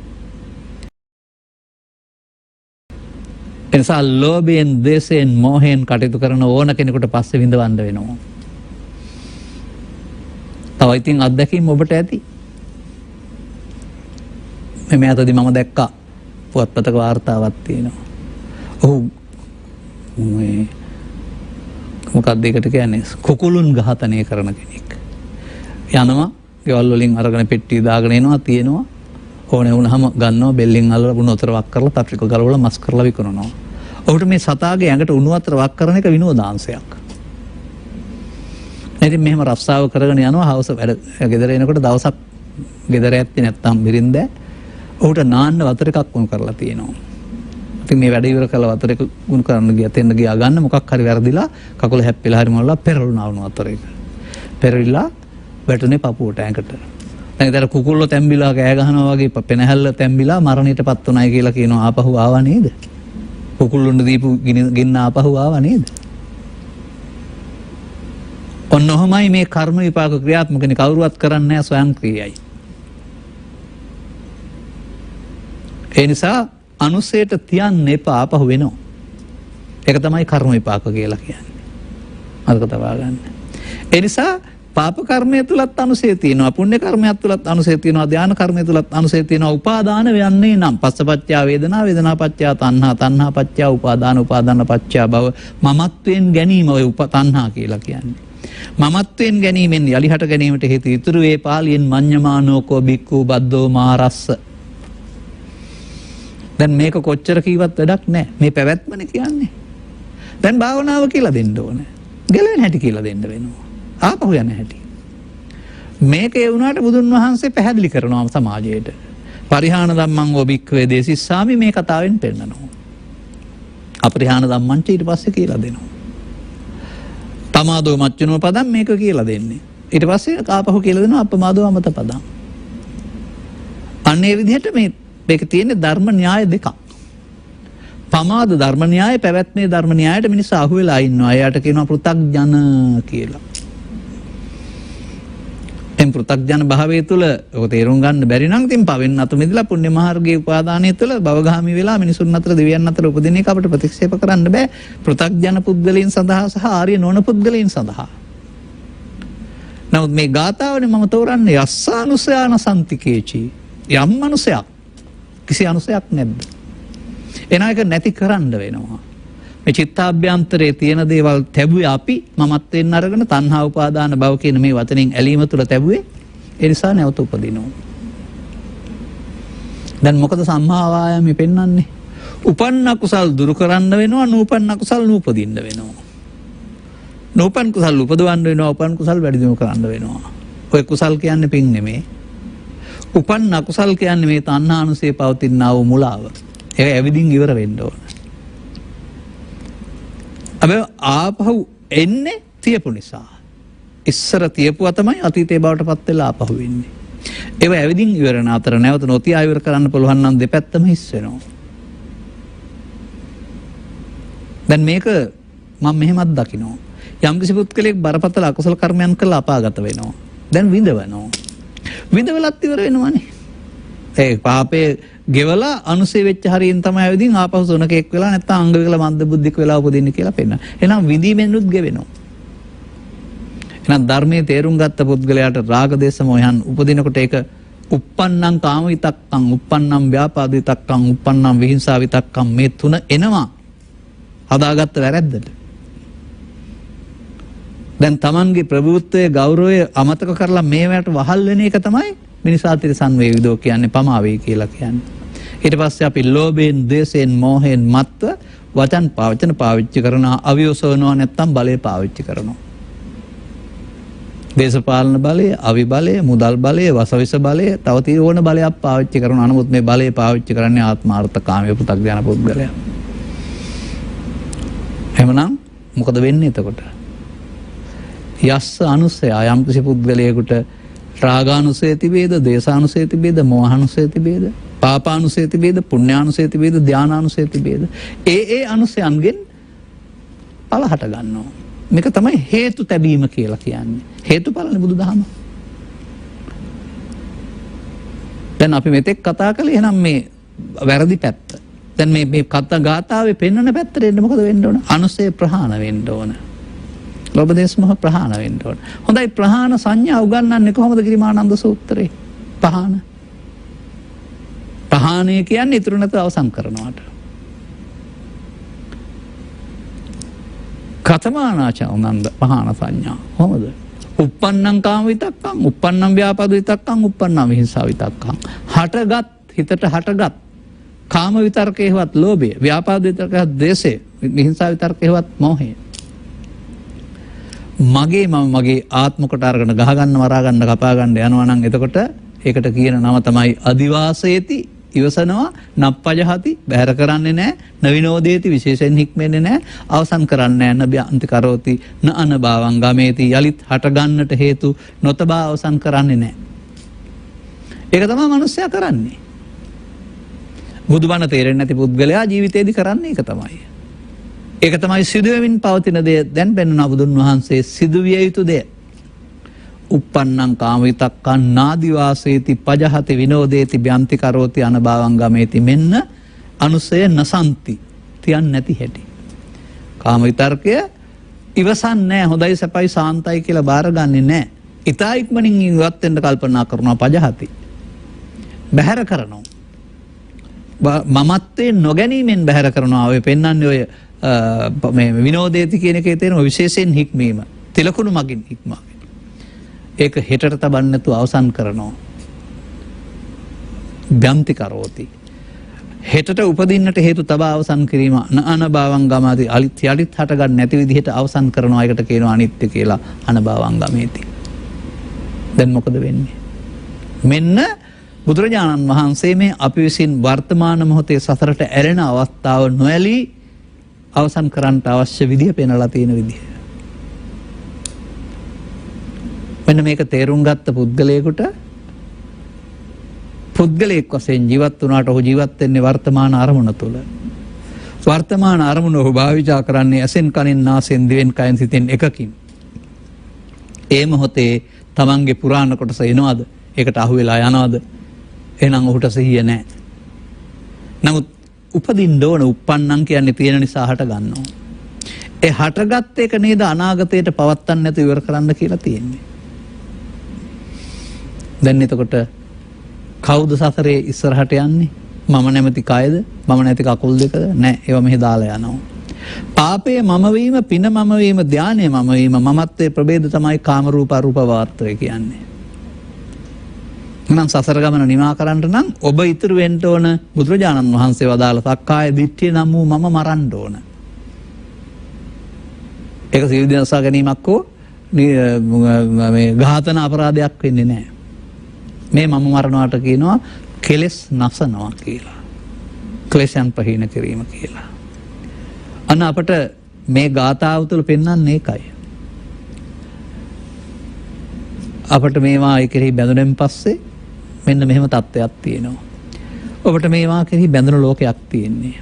එනිසා ලෝභයෙන්, ද්වේෂයෙන්, මෝහයෙන් කටයුතු කරන ඕන කෙනෙකුට පස්සේ විඳවන්න වෙනවා. තව ඉතින් අත්දැකීම් ඔබට ඇති. මේ අතදී මම දැක්කා පුවත්පතක වාර්තාවක් තියෙනවා. ඔව් මේ මොකක්ද ඒකට කියන්නේ? කුකුළුන් ඝාතනය කරන කෙනෙක්. යනවා ගෙවල් වලින් අරගෙන පෙට්ටිය දාගෙන එනවා, තියෙනවා. ඕනේ වුණාම ගන්නවා බෙල්ලෙන් අල්ලලා උණු වතුර වක් කරලා පත්‍රික ගලවලා මස් කරලා විකුණනවා. ඔහුට මේ සතාගේ ඇඟට උණු වතුර වක් කරන එක විනෝදාංශයක්. ඉතින් මෙහෙම රස්සාව කරගෙන යනවා. හවස වැඩ ගෙදර එනකොට දවසක් ගෙදර ඇත්තේ නැත්තම් බිරින්ද ඔහුට නාන්න වතුර එකක් උණු කරලා තියෙනවා. ඉතින් මේ වැඩ ඉවර කළා වතුර එක උණු කරන්න ගියා. තෙන්න ගියා ගන්න මොකක් හරි වැරදිලා කකුල හැප්පිලා හරි මොනලා පෙරළුණා වුණා වතුර එක. පෙරවිලා වැටුනේ පපුවට ඇඟට. දැන් ඒතර කුකුල්ලෝ තැම්බිලා කෑ ගහනවා වගේ පෙනහැල්ල තැම්බිලා මරණයටපත් උනායි කියලා කියනවා. ආපහු ආවා නේද? කුකුල්ලුන්ට දීපු ගින්න ආපහු ආවා නේද? ඔන්න ඔහමයි මේ කර්ම විපාක ක්‍රියාත්මක වෙන්නේ. කවුරුවත් කරන්නේ නැහැ, ස්වයංක්‍රීයයි. ඒ නිසා අනුසයට තියන්න එපා, ආපහු වෙනවා. ඒක තමයි කර්ම විපාක කියලා කියන්නේ. අදක තබා ගන්න. ඒ නිසා පාප කර්මය තුලත් අනුසය තියෙනවා, පුණ්‍ය කර්මයක් තුලත් අනුසය තියෙනවා, ධාන කර්මය තුලත් අනුසය තියෙනවා. උපාදාන වෙන්නේ නම් පස්සපච්චා වේදනා, වේදනාපච්චා තණ්හා, තණ්හාපච්චා උපාදාන, උපාදානපච්චා භව. මමත්වෙන් ගැනීම ඔය තණ්හා කියලා කියන්නේ. මමත්වෙන් ගැනීමෙන් යලිහට ගැනීමට හේතු ඉතුරු වේ පාලියෙන් මඤ්ඤමානෝකෝ බික්ඛු බද්දෝ මාරස්ස. දැන් මේක කොච්චර කීවත් වැඩක් නැහැ. මේ පැවැත්මනේ කියන්නේ. දැන් භාවනාව කියලා දෙන්න ඕනේ. ගැලවෙන හැටි කියලා දෙන්න වෙනවා. ආපහු යන හැටි. මේක ඒ වුණාට බුදුන් වහන්සේ පැහැදිලි කරනවා සමාජයට. පරිහාන ධම්මං ඔබික්ඛවේ දේසිස්සාමි මේ කතාවෙන් පෙන්නනවා. අපරිහාන ධම්මං ඊට පස්සේ කියලා දෙනවා. තමාදෝ මච්චුනෝ පදම් මේක කියලා දෙන්නේ. ඊට පස්සේ ආපහු කියලා දෙනවා අපමාදෝ අමත පදම්. අන්නේ විදිහට මේක තියෙන්නේ ධර්ම න්‍යාය දෙකක්. පමාද ධර්ම න්‍යාය, පැවැත්මේ ධර්ම න්‍යායට මිනිස්සු අහු වෙලා ඉන්නවා. එයාට කියනවා පෘථග්ජන කියලා. එම් පෘථග්ජන භාවයේ තුල ඔක තේරුම් ගන්න බැරි නම් ඉතින් පවෙන් අතු මිදලා පුණ්‍ය මාර්ගයේ උපාදානයේ තුල භවගාමී වෙලා මිනිසුන් අතර දෙවියන් අතර උපදින එක අපිට ප්‍රතික්ෂේප කරන්න බෑ. පෘථග්ජන පුද්ගලයන් සඳහා සහ ආර්ය නොවන පුද්ගලයන් සඳහා. නමුත් මේ ගාථාවනේ මම තෝරන්නේ යස්සානුසයාන සම්තිකේචි. යම් මනුසයක් කිසි අනුසයක් නැද්ද? එනායක නැති කරන්න වෙනවා. මේ චිත්තාභ්‍යන්තරයේ තියෙන දේවල් තැබුවේ අපි මමත්වෙන් අරගෙන තණ්හා උපාදාන භව කියන මේ වචනෙන් ඇලීම තුල තැබුවේ. ඒ නිසා නැවත උපදිනවා. දැන් මොකද සම්මා වායාමයේ පෙන්වන්නේ? උපන්න කුසල් දුරු කරන්න වෙනවා, නූපන්න කුසල් නූපදින්න වෙනවා. නූපන් කුසල් උපදවන්න වෙනවා, උපන් කුසල් වැඩි දියුණු කරන්න වෙනවා. ඔය කුසල් කියන්නේ පින් නෙමේ. උපන්න කුසල් කියන්නේ මේ තණ්හානුසය පවතිනා වූ මුලාව. ඒක ඇවිදින් ඉවර වෙන්න ඕන. හැබැයි ආපහු එන්නේ තියපු නිසා. ඉස්සර තියපුවා තමයි අතීතේ බවට පත් වෙලා ආපහු වෙන්නේ. ඒව ඇවිදින් ඉවරන අතර නැවත නොතියා ඉවර කරන්න පුළුවන් නම් දෙපැත්තම හිස් වෙනවා. දැන් මේක මම මෙහෙමත් දකිනවා. යම් කිසි පුද්ගලෙක් බරපතල අකුසල කර්මයන් කළා අපාගත වෙනවා. දැන් විඳවනවා. විඳවලත් ඉවර වෙනවනේ. ඒ පාපේ ගෙවලා අනුසය වෙච්ච හරියෙන් තමයි ඇවිදින් ආපහු සොනකෙක් වෙලා නැත්නම් අංග විකල මන්ද බුද්ධික වෙලා උපදින්නේ කියලා පෙන්නන. එහෙනම් විඳීමෙන්නුත් ගෙවෙනවා. එහෙනම් ධර්මයේ තේරුම් ගත්ත පුද්ගලයාට රාග දේශ මොහයන් උපදිනකොට ඒක uppannam කාම විතක්කම්, uppannam ව්‍යාපාද විතක්කම්, uppannam විහිංසා විතක්කම් මේ තුන එනවා. හදාගත්ත වැරැද්දට. දැන් තමන්ගේ ප්‍රභූත්වයේ ගෞරවය අමතක කරලා මේවට වහල් වෙන එක තමයි මිනිසා තිරසන් වේවිදෝ කියන්නේ, පමාවේ කියලා කියන්නේ. ඊට පස්සේ අපි ලෝභයෙන්, ද්වේෂයෙන්, මෝහයෙන් මත්ව වචන පාවිච්චි කරනවා, අවියෝසවනවා, නැත්තම් බලය පාවිච්චි කරනවා. දේශපාලන බලය, අවි බලය, මුදල් බලය, වසවිස බලය, තව තියෙන ඕන බලයක් පාවිච්චි කරනවා. නමුත් මේ බලය පාවිච්චි කරන්නේ ආත්මාර්ථකාමී පු탁ජන පුද්ගලයා. එහෙමනම් මොකද වෙන්නේ එතකොට? යස්ස අනුසය යම් කිසි පුද්ගලයෙකුට රාගානුසය තිබේද, දේශානුසය තිබේද, මෝහානුසය තිබේද, පාපානුසය තිබේද, පුණ්‍යානුසය තිබේද, ධානානුසය තිබේද, ඒ අනුසයන්ගෙන් ඵල හට ගන්නවා. මේක තමයි හේතු තැබීම කියලා කියන්නේ. හේතුඵලනේ බුදුදහම. දැන් අපි මෙතෙක් කතා කළේ එහෙනම් මේ වැරදි පැත්ත. දැන් මේ කතා ගාථාවේ පෙන්වන පැත්තට එන්න මොකද වෙන්න ඕන? අනුසය ප්‍රහාණ වෙන්න ඕන. ලෝභ දේශ මොහ ප්‍රහාණ වෙන්න ඕන. හොඳයි, ප්‍රහාණ සංඥා උගන්වන්නේ කොහොමද ගිරිමානන්ද සූත්‍රයේ? ප්‍රහාණය කියන්නේ ඉතුරු නැතුව අවසන් කරනවාට. කතමානාචානන්ද ප්‍රහාණ සංඥා කොහොමද? uppannam කාම විතක්කම්, uppannam ව්‍යාපාද විතක්කම්, uppannam විහිංසා විතක්කම්. හටගත් හිතට හටගත් කාම විතර්කේවත් ලෝභය, ව්‍යාපාද විතර්කේවත් ද්වේෂය, විහිංසා විතර්කේවත් මෝහය. මගේ ආත්ම කොට අරගෙන ගහගන්න, මරාගන්න, කපාගන්න යනවා නම් එතකොට ඒකට කියන නම තමයි අදිවාසේති, ඉවසනවා, නප්පජහති, බැහැර කරන්නේ නැහැ, නවිනෝදේති, විශේෂයෙන් හික්මෙන්නේ නැහැ, අවසන් කරන්නේ නැහැ, නබ්‍යන්ති කරෝති, න අනභවං ගමේති, යලිත් හට ගන්නට හේතු නොතබා අවසන් කරන්නේ නැහැ. ඒක තමයි මිනිස්සයා කරන්නේ. බුදුබණ තේරෙන්නේ නැති පුද්ගලයා ජීවිතේදී කරන්නේ ඒක තමයි. ඒක තමයි සිදුවෙමින් පවතින දේ. දැන් පෙන්වන බුදුන් වහන්සේ සිදුවිය යුතු දේ. uppannam කාම විතක්කං නාදිවාසේති පජහති විනෝදේති බ්‍යන්ති කරෝති අනභවං ගමේති. මෙන්න අනුසය නසන්ති, තියන්නේ නැති හැටි. කාම විතර්කය ඉවසන්නේ නැහැ, හොඳයි සපයි සාන්තයි කියලා බාරගන්නේ නැහැ. ඊතා ඉක්මනින් ඉවත් වෙන්න කල්පනා කරනවා, පජහති, බැහැර කරනවා. මමත්වයෙන් නොගැනීමෙන් බැහැර කරනවා. ඔය පෙන්වන්නේ ඔය මේ විනෝදේති කියන එකේ තියෙන විශේෂයෙන් හික්මීම, තිලකුණු මගින් හික්මීම. ඒක හෙටට තබන්න නැතුව අවසන් කරනවා. බ්‍යන්ති කරෝති, හෙටට උපදින්නට හේතු තබා අවසන් කිරීම. අනභවං ගමති, යලිත් හට ගන්න නැති විදිහට අවසන් කරනවා. ඒකට කියනවා අනිත්‍ය කියලා. අනභවං ගමේති. දැන් මොකද වෙන්නේ? මෙන්න බුදුරජාණන් වහන්සේ මේ අපි විසින් වර්තමාන මොහොතේ සසරට ඇරෙන අවස්ථාව නොඇලී අවසන් කරන්නට අවශ්‍ය විදිහ පෙන්වලා තියෙන විදිහ. මෙන්න මේක තේරුම් ගත්ත පුද්ගලයෙකුට, පුද්ගලයෙක් වශයෙන් ජීවත් වුණාට ඔහු ජීවත් වෙන්නේ වර්තමාන අරමුණ තුළ. වර්තමාන අරමුණ ඔහු භාවිතා කරන්නේ ඇසෙන්, කනෙන්, නාසයෙන්, දිවෙන්, කයෙන්, සිතෙන් එකකින්. ඒ මොහොතේ තමන්ගේ පුරාණ කොටස එනවාද? ඒකට අහු වෙලා යනවාද? එහෙනම් ඔහුට සිහිය නැහැ. නමුත් උපදින්න ඕන, uppannam කියන්නේ තියෙන නිසා හට ගන්නවා. ඒ හටගත් එක නේද අනාගතයට පවත්තන්න නැතුව ඉවර කරන්න කියලා තියෙන්නේ. දැන් එතකොට කවුද සසරේ ඉස්සරහට යන්නේ? මම නැමැති කයද? මම නැති කකුල් දෙකද? නැහැ. ඒවා මෙහි දාලා යනවා. පාපයේ මම වීම, පින මම වීම, ධානයේ මම වීම, මමත්වයේ ප්‍රභේද තමයි කාම රූප අරූප වාර්තය කියන්නේ. නම් සසර ගමන නිමා කරන්න නම් ඔබ ඉතුරු වෙන්න ඕන බුදුරජාණන් වහන්සේ වදාළ සක්කාය දිට්ඨිය නම් වූ මම මරන්න ඕන. ඒක සියලු දසා ගැනීමක් හෝ මේ ඝාතන අපරාධයක් වෙන්නේ නැහැ. මේ මම මරණවට කියනවා කෙලෙස් නසනවා කියලා. ක්ලේශයන් ප්‍රහීන කිරීම කියලා. අන්න අපට මේ ගාථාව තුළ පෙන්වන්නේ ඒකයි. අපට මේවා කෙරෙහි බැඳුනෙන් පස්සේ මෙන්න මෙහෙම තත්ත්වයක් තියෙනවා. ඔබට මේවා කෙරෙහි බැඳුණු ලෝකයක් තියෙන්නේ.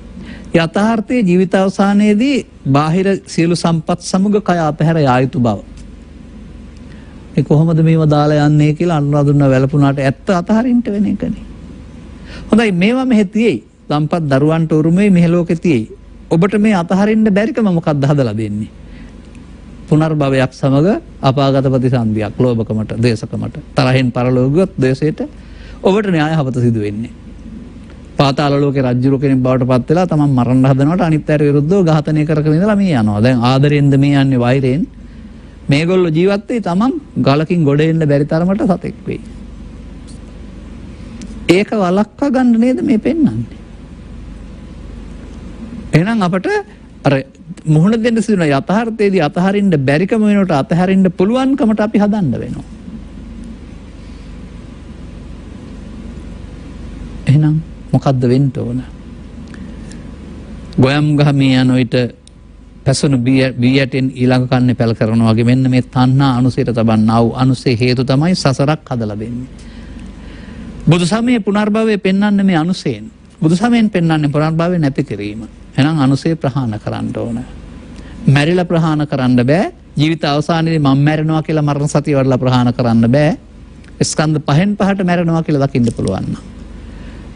යථාර්ථයේ ජීවිත අවසානයේදී බාහිර සියලු සම්පත් සමග කය අතහැර යා යුතු බව. ඒ කොහොමද මේව දාලා යන්නේ කියලා අනුරාධුන වැළපුණාට ඇත්ත අතහරින්න වෙන එකනේ. හොඳයි මේවා මෙහෙ තියෙයි. සම්පත් දරුවන්ට උරුමයි මෙහෙ ලෝකේ තියෙයි. ඔබට මේ අතහරින්න බැරිකම මොකක්ද හදලා දෙන්නේ? පුනර්භවයක් සමග අපාගත ප්‍රතිසන්දියක්, ලෝභකමට, දේශකමට, තරහෙන් පරලෝකගත දේශයට ඔබට න්‍යාය හවත සිදු වෙන්නේ. පාතාල ලෝකේ රජුරු කෙනෙක් බවට පත් වෙලා තමන් මරන්න හදනකොට අනිත් අයට විරුද්ධව ඝාතනය කරගෙන ඉඳලා මේ යනවා. දැන් ආදරෙන්ද මේ යන්නේ වෛරයෙන්? මේගොල්ලෝ ජීවත් වෙයි තමන් ගලකින් ගොඩ එන්න බැරි තරමට සතෙක් වෙයි. ඒක වළක්වා ගන්න නේද මේ පෙන්වන්නේ? එහෙනම් අපට අර මුහුණ දෙන්න සිදුන යථාර්ථයේදී අතහරින්න බැරිකම වෙනකොට අතහරින්න පුළුවන්කමට අපි හදන්න වෙනවා. එහෙනම් මොකද්ද වෙන්න ඕන? ගොයම් ගහ මේ යන විට පැසුණු බී යටින් ඊළඟ කන්නේ පැල කරනවා වගේ මෙන්න මේ තණ්හා අනුසයට තබන්නා වූ අනුසේ හේතු තමයි සසරක් හදලා දෙන්නේ. බුදු සමයේ පුනර්භවයේ පෙන්වන්නේ මේ අනුසයෙන්. බුදු සමයෙන් පෙන්වන්නේ පුනර්භවයේ නැති කිරීම. එහෙනම් අනුසේ ප්‍රහාණ කරන්න ඕන. මැරිලා ප්‍රහාණ කරන්න බෑ. ජීවිත අවසානයේදී මම මැරෙනවා කියලා මරණ සතිය වඩලා ප්‍රහාණ කරන්න බෑ. ස්කන්ධ පහෙන් පහට මැරෙනවා කියලා දකින්න පුළුවන් නම්.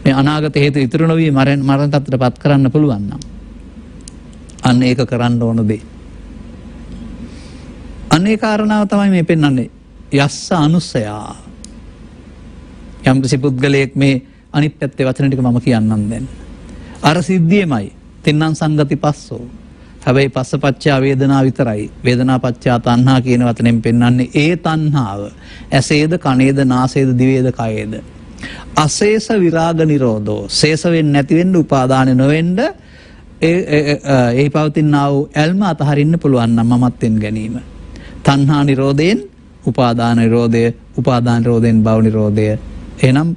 මේ අනාගත හේතු ඉතුරු නොවි මරණ තත්ත්වයටපත් කරන්න පුළුවන් නම්. අන්න ඒක කරන්න ඕන දේ. අනේ කාරණාව තමයි මේ පෙන්වන්නේ. යස්ස අනුසයා. යම් කිසි පුද්ගලයෙක් මේ අනිත් පැත්තේ වචන ටික මම කියන්නම් දැන්. අර සිද්ධියමයි තින්නම් සංගති පස්සෝ. හැබැයි පස්සපච්චා වේදනා විතරයි. වේදනා පච්චා තණ්හා කියන වචනෙන් පෙන්වන්නේ ඒ තණ්හාව. ඇසේද කනේද නාසේද දිවේද කයේද. අශේෂ විරාග නිරෝධෝ. ශේෂ වෙන්නේ නැති වෙන්න උපාදාන නොවෙන්න ඒ පවතිනා වූ ඇල්ම අතහරින්න පුළුවන් නම් මමත්වෙන් ගැනීම. තණ්හා නිරෝධයෙන් උපාදාන නිරෝධය, උපාදාන නිරෝධයෙන් භව නිරෝධය. එහෙනම්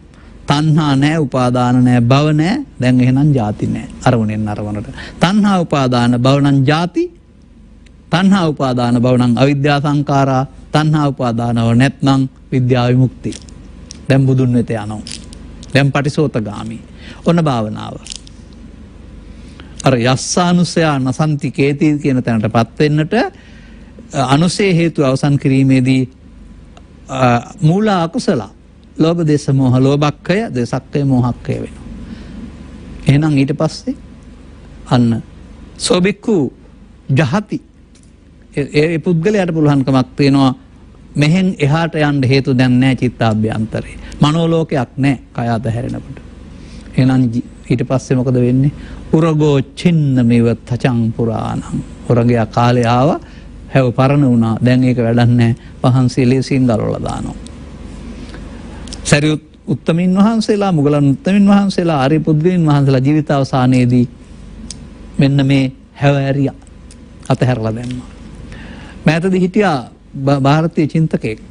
තණ්හා නැහැ, උපාදාන නැහැ, භව නැහැ. දැන් එහෙනම් ජාති නැහැ. අරමුණෙන් අරමුණට. තණ්හා උපාදාන භව නම් ජාති. තණ්හා උපාදාන භව නම් අවිද්‍යා සංඛාරා. තණ්හා උපාදානව නැත්නම් විද්‍යා විමුක්ති. දැන් බුදුන් වෙත යනවා. දැන් පටිසෝතගාමි. ඔන්න භාවනාව. අර යස්සානුසයා නසන්ති කේති කියන තැනටපත් වෙන්නට අනුසේ හේතු අවසන් කිරීමේදී මූල අකුසල ලෝභ දේශ මොහ ලෝභක්ඛය දේශක්ඛය මොහක්ඛය වෙනවා. එහෙනම් ඊට පස්සේ අන්න සෝබික්ඛු ජහති ඒ පුද්ගලයාට පුළුවන්කමක් තියෙනවා මෙහෙන් එහාට යන්න හේතු දැන් නැහැ චිත්තාභ්‍යන්තරේ. මනෝලෝකයක් නැහැ කය අතහැරෙනකොට. එහෙනම් ඊට පස්සේ මොකද වෙන්නේ? උරගෝ චින්නමිව තචං පුරාණං. උරගයා කාලේ ආවා හැව පරණ වුණා. දැන් ඒක වැඩක් නැහැ. පහන්සිය ලේසියෙන් ගලවලා දානවා. සරියුත් උත්තමින් වහන්සේලා, මුගලන් උත්තමින් වහන්සේලා, ආර්ය පුද්ගලයන් වහන්සේලා ජීවිත අවසානයේදී මෙන්න මේ හැව ඇරියා අතහැරලා දැම්මා. මෑතදී හිටියා ಭಾರತೀಯ චින්තකෙක්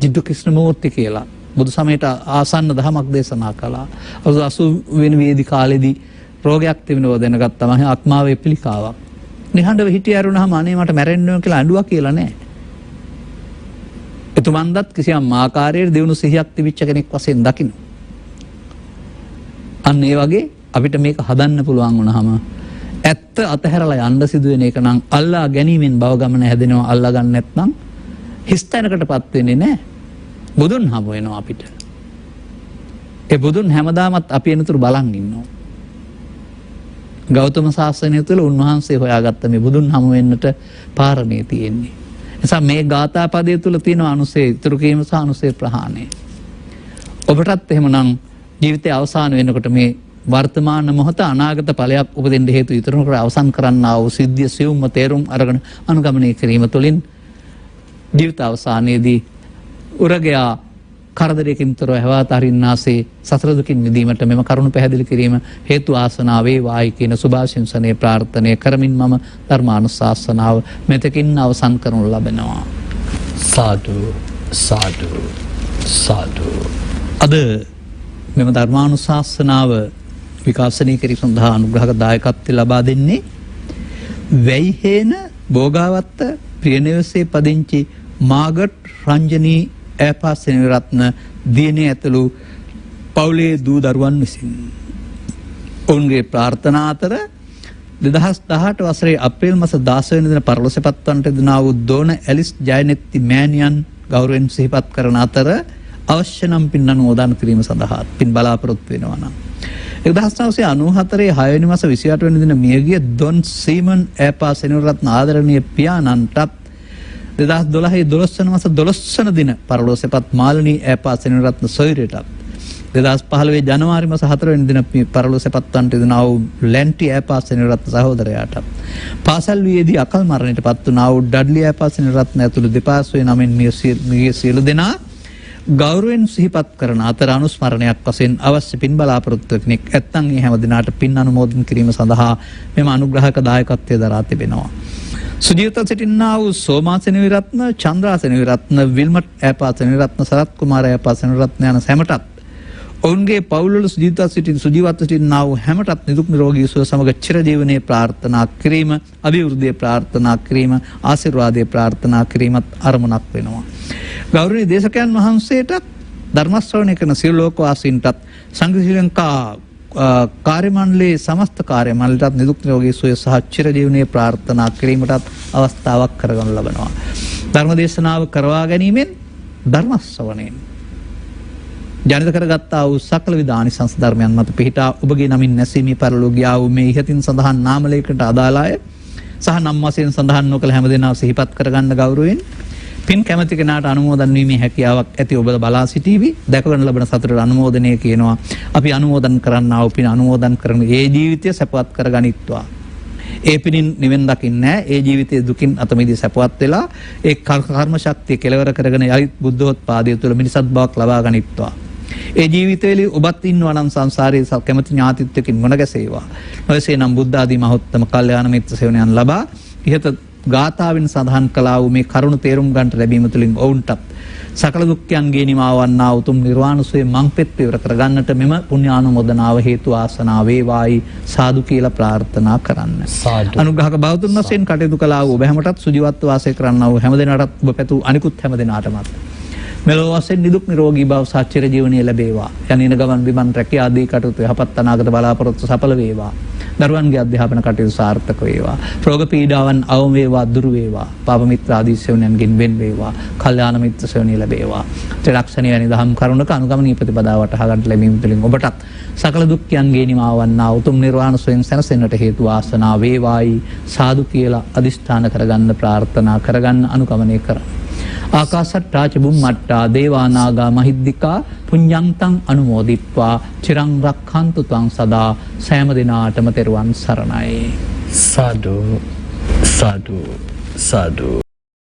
ජිඩ්ඩු ක්‍රිෂ්ණමූර්ති කියලා. බුදු සමයට ආසන්න දහමක් දේශනා කළා. 80 වෙනි වේදි කාලෙදී රෝගයක් තිබෙනවා දැනගත්තම අක්මාවේ පිළිකාවක්. නිහඬව හිටිය ඇරුණාම අනේ මට මැරෙන්න ඕන කියලා අඬුවා කියලා නෑ. එතුමන්දත් කිසියම් ආකාරයකට දිනු සිහියක් තිබිච්ච කෙනෙක් වශයෙන් දකින්න. අන්න ඒ වගේ අපිට මේක හදන්න පුළුවන් වුණාම ඇත්ත අතහැරලා යන්න සිදුවෙන එක නම් අල්ලා ගැනීමෙන් භව ගමන හැදෙනවා. අල්ලා ගන්න නැත්නම් හිස්තැනකටපත් වෙන්නේ නැහැ. බුදුන් හමු වෙනවා අපිට. ඒ බුදුන් හැමදාමත් අපි එනතුරු බලන් ඉන්නවා. ගෞතම සාසනය තුළ උන්වහන්සේ හොයාගත්ත මේ බුදුන් හමු වෙන්නට පාරමී තියෙන්නේ. නිසා මේ ගාථා පදයේ තුල තියෙන අනුසේ ඉතුරු කිරීම සහ අනුසේ ප්‍රහාණය. ඔබටත් එහෙමනම් ජීවිතය අවසන් වෙනකොට මේ වර්තමාන මොහොත අනාගත ඵලයක් උපදින්න හේතු ඉතුරු කර අවසන් කරන්නා වූ සිද්ධිය සියුම්ම තේරුම් අරගෙන අනුගමනය කිරීම තුළින් ජීවිත අවසානයේදී උරගයා කරදරයකින් තොරව හැවාත හරින්නාසේ සසර දුකින් මිදීමට මෙම කරුණ පැහැදිලි කිරීම හේතු ආසනාව වේවායි කියන සුභාශිංසනයේ ප්‍රාර්ථනය කරමින් මම ධර්මානුශාසනාව මෙතකින් අවසන් කරනු ලබනවා. සාදු සාදු සාදු. අද මෙම ධර්මානුශාසනාව විකාශනය කිරීම සඳහා අනුග්‍රහක දායකත්වය ලබා දෙන්නේ වැයිහේන බෝගාවත්ත ප්‍රියනිවසේ පදිංචි මාගට් රංජනී ඈපා සෙනවිරත්න දියණිය ඇතුළු පවුලේ දූ දරුවන් විසින්. ඔවුන්ගේ ප්‍රාර්ථනා අතර 2018 වසරේ අප්‍රේල් මාස 16 වෙනි දින පරලොසපත්වන්නට දෙනා වූ දෝන ඇලිස් ජයනෙත්ති මෑණියන් ගෞරවයෙන් සිහිපත් කරන අතර අවශ්‍ය නම් පින් අනුමෝදන් කිරීම සඳහා පින් බලාපොරොත්තු වෙනවා නම් 1994 6 වෙනි මාස 28 වෙනි දින මියගිය දොන් සීමන් ඈපා සෙනවිරත්න ආදරණීය පියාණන්ටත් 2012 12 මාස 12 වන දින පරලෝසෙපත් මාළනී ඈපා සෙනවිරත්න සොයුරියටත් 2015 ජනවාරි මාස 4 වෙනි දින පරලෝසෙපත් වන්නට දෙනා වූ ලැන්ටි ඈපා සෙනවිරත්න සහෝදරයාටත් පාසල් වියේදී අකල් මරණයටපත් වුණා වූ ඩඩ්ලි ඈපා සෙනවිරත්න ඇතුළු දෙපාර්ශ්වයේ නමින් මිය සියලු දෙනා ගෞරවයෙන් සිහිපත් කරන අතර අනුස්මරණයක් වශයෙන් අවශ්‍ය පින් බලාපොරොත්තු කෙනෙක් ඇත්නම් ඒ හැම දිනාට පින් අනුමෝදන් කිරීම සඳහා මෙම අනුග්‍රහක දායකත්වය දරා තිබෙනවා. සුජීවිත සිටින්නා වූ සෝමා සෙනවිරත්න, චන්ද්‍රා සෙනවිරත්න, විල්මට් ඈපා සෙනවිරත්න, සරත් කුමාර ඈපා සෙනවිරත්න යන හැමටත් ඔවුන්ගේ පවුල්වල සුජීවත්ව සිටින්නා වූ හැමටත් නිදුක් නිරෝගී සුව සමග චිරජීවනයේ ප්‍රාර්ථනා කිරීම, අභිවෘද්ධිය ප්‍රාර්ථනා කිරීම, ආශිර්වාදයේ ප්‍රාර්ථනා කිරීමත් අරමුණක් වෙනවා. ගෞරවනීය දේශකයන් වහන්සේටත් ධර්ම ශ්‍රවණය කරන සියලු ලෝකවාසීන්ටත් සංඝ ශ්‍රී ලංකා කාර්ය මණ්ඩලයේ සමස්ත කාර්ය මණ්ඩලයටත් නිදුක් නිරෝගී සුවය සහ චිරජීවනයේ ප්‍රාර්ථනා කිරීමටත් අවස්ථාවක් කරගනු ලබනවා. ධර්ම දේශනාව කරවා ගැනීමෙන් ධර්ම ශ්‍රවණයෙන් ජනිත කරගත්තා වූ සකල විධ ආනිසංස ධර්මයන් මත පිහිටා ඔබගේ නමින් නැසීමේ පරලෝකියා වූ මේ ඉහතින් සඳහන් නාමලයකට අදාළය සහ නම් වශයෙන් සඳහන් නොකළ හැමදෙනාව සිහිපත් කරගන්න ගෞරවයෙන් පින් කැමති කෙනාට අනුමෝදන් වීමේ හැකියාවක් ඇති ඔබ බලා සිටීවි. දැකගන්න ලබන සතුටට අනුමෝදනය කියනවා. අපි අනුමෝදන් කරන්නා වූ පින් අනුමෝදන් කරන ඒ ජීවිතය සැපවත් කරගනිත්වා. ඒ පිනින් නිවෙන් දකින්නේ ඒ ජීවිතයේ දුකින් අත මිදී සැපවත් වෙලා ඒ කර්ම ශක්තිය කෙලවර කරගෙන යලිත් බුද්ධෝත්පාදය තුළ මිනිසත් බවක් ලබා ගනිත්වා. ඒ ජීවිතවලදී ඔබත් ඉන්නවා නම් සංසාරයේ කැමති ඥාතිත්වකින් මුණ ගැසේවා. ඔයසේ නම් බුද්ධ ආදී මහෝත්තම කල්යාණ මිත්‍ර සේවනයන් ලබා ඉහත ගාථාවෙන් සඳහන් කළා වූ මේ කරුණ තේරුම් ගන්නට ලැබීම තුළින් ඔවුන්ටත් සකල දුක්ඛයන්ගේ නිමාවන්නා උතුම් නිර්වාණ සුවය මංපෙත් පියවර කරගන්නට මෙම පුණ්‍යානුමෝදනාව හේතු ආසනාව වේවායි සාදු කියලා ප්‍රාර්ථනා කරන්න. අනුග්‍රහක බෞද්ධුන් වශයෙන් කටයුතු කළා වූ ඔබ හැමටත් සුජීවත්ව වාසය කරන්නා වූ හැමදෙනාටත් ඔබ පැතු අනිකුත් හැමදෙනාටමත් මෙලොව වශයෙන් නිදුක් නිරෝගී භව සහ චිරජීවනයේ ලැබේවා. යනින ගමන් බිමන් රැකියා ආදී කටයුතු යහපත් අනාගත බලාපොරොත්තු සඵල වේවා. දරුවන්ගේ අධ්‍යාපන කටයුතු සාර්ථක වේවා. රෝග පීඩාවන් අවම වේවා, දුරු වේවා. පාප මිත්‍ර ආදී සෙවණයන්ගෙන් වෙන් වේවා. කල්යාණ මිත්‍ර සෙවණිය ලැබේවා. ත්‍රිලක්ෂණීය වැනි දහම් කරුණක අනුගමනීය ප්‍රතිපදාව වටහා ගන්නට ලැබීම තුළින් ඔබටත් සකල දුක්ඛයන්ගේ නිමාවන්නා උතුම් නිර්වාණ සුවයෙන් සැනසෙන්නට හේතු වාසනා වේවායි සාදු කියලා අදිෂ්ඨාන කරගන්න ප්‍රාර්ථනා කරගන්න අනුගමනය කරන්න. ආකාශට්ටා ච බුම්මට්ටා දේවා නාග මහිද්దికා පුඤ්ඤන්තං අනුමෝදිත්වා චිරං රක්ඛන්තු ත්වං සදා. සෑම දිනාටම තෙරුවන් සරණයි. සාදු සාදු සාදු.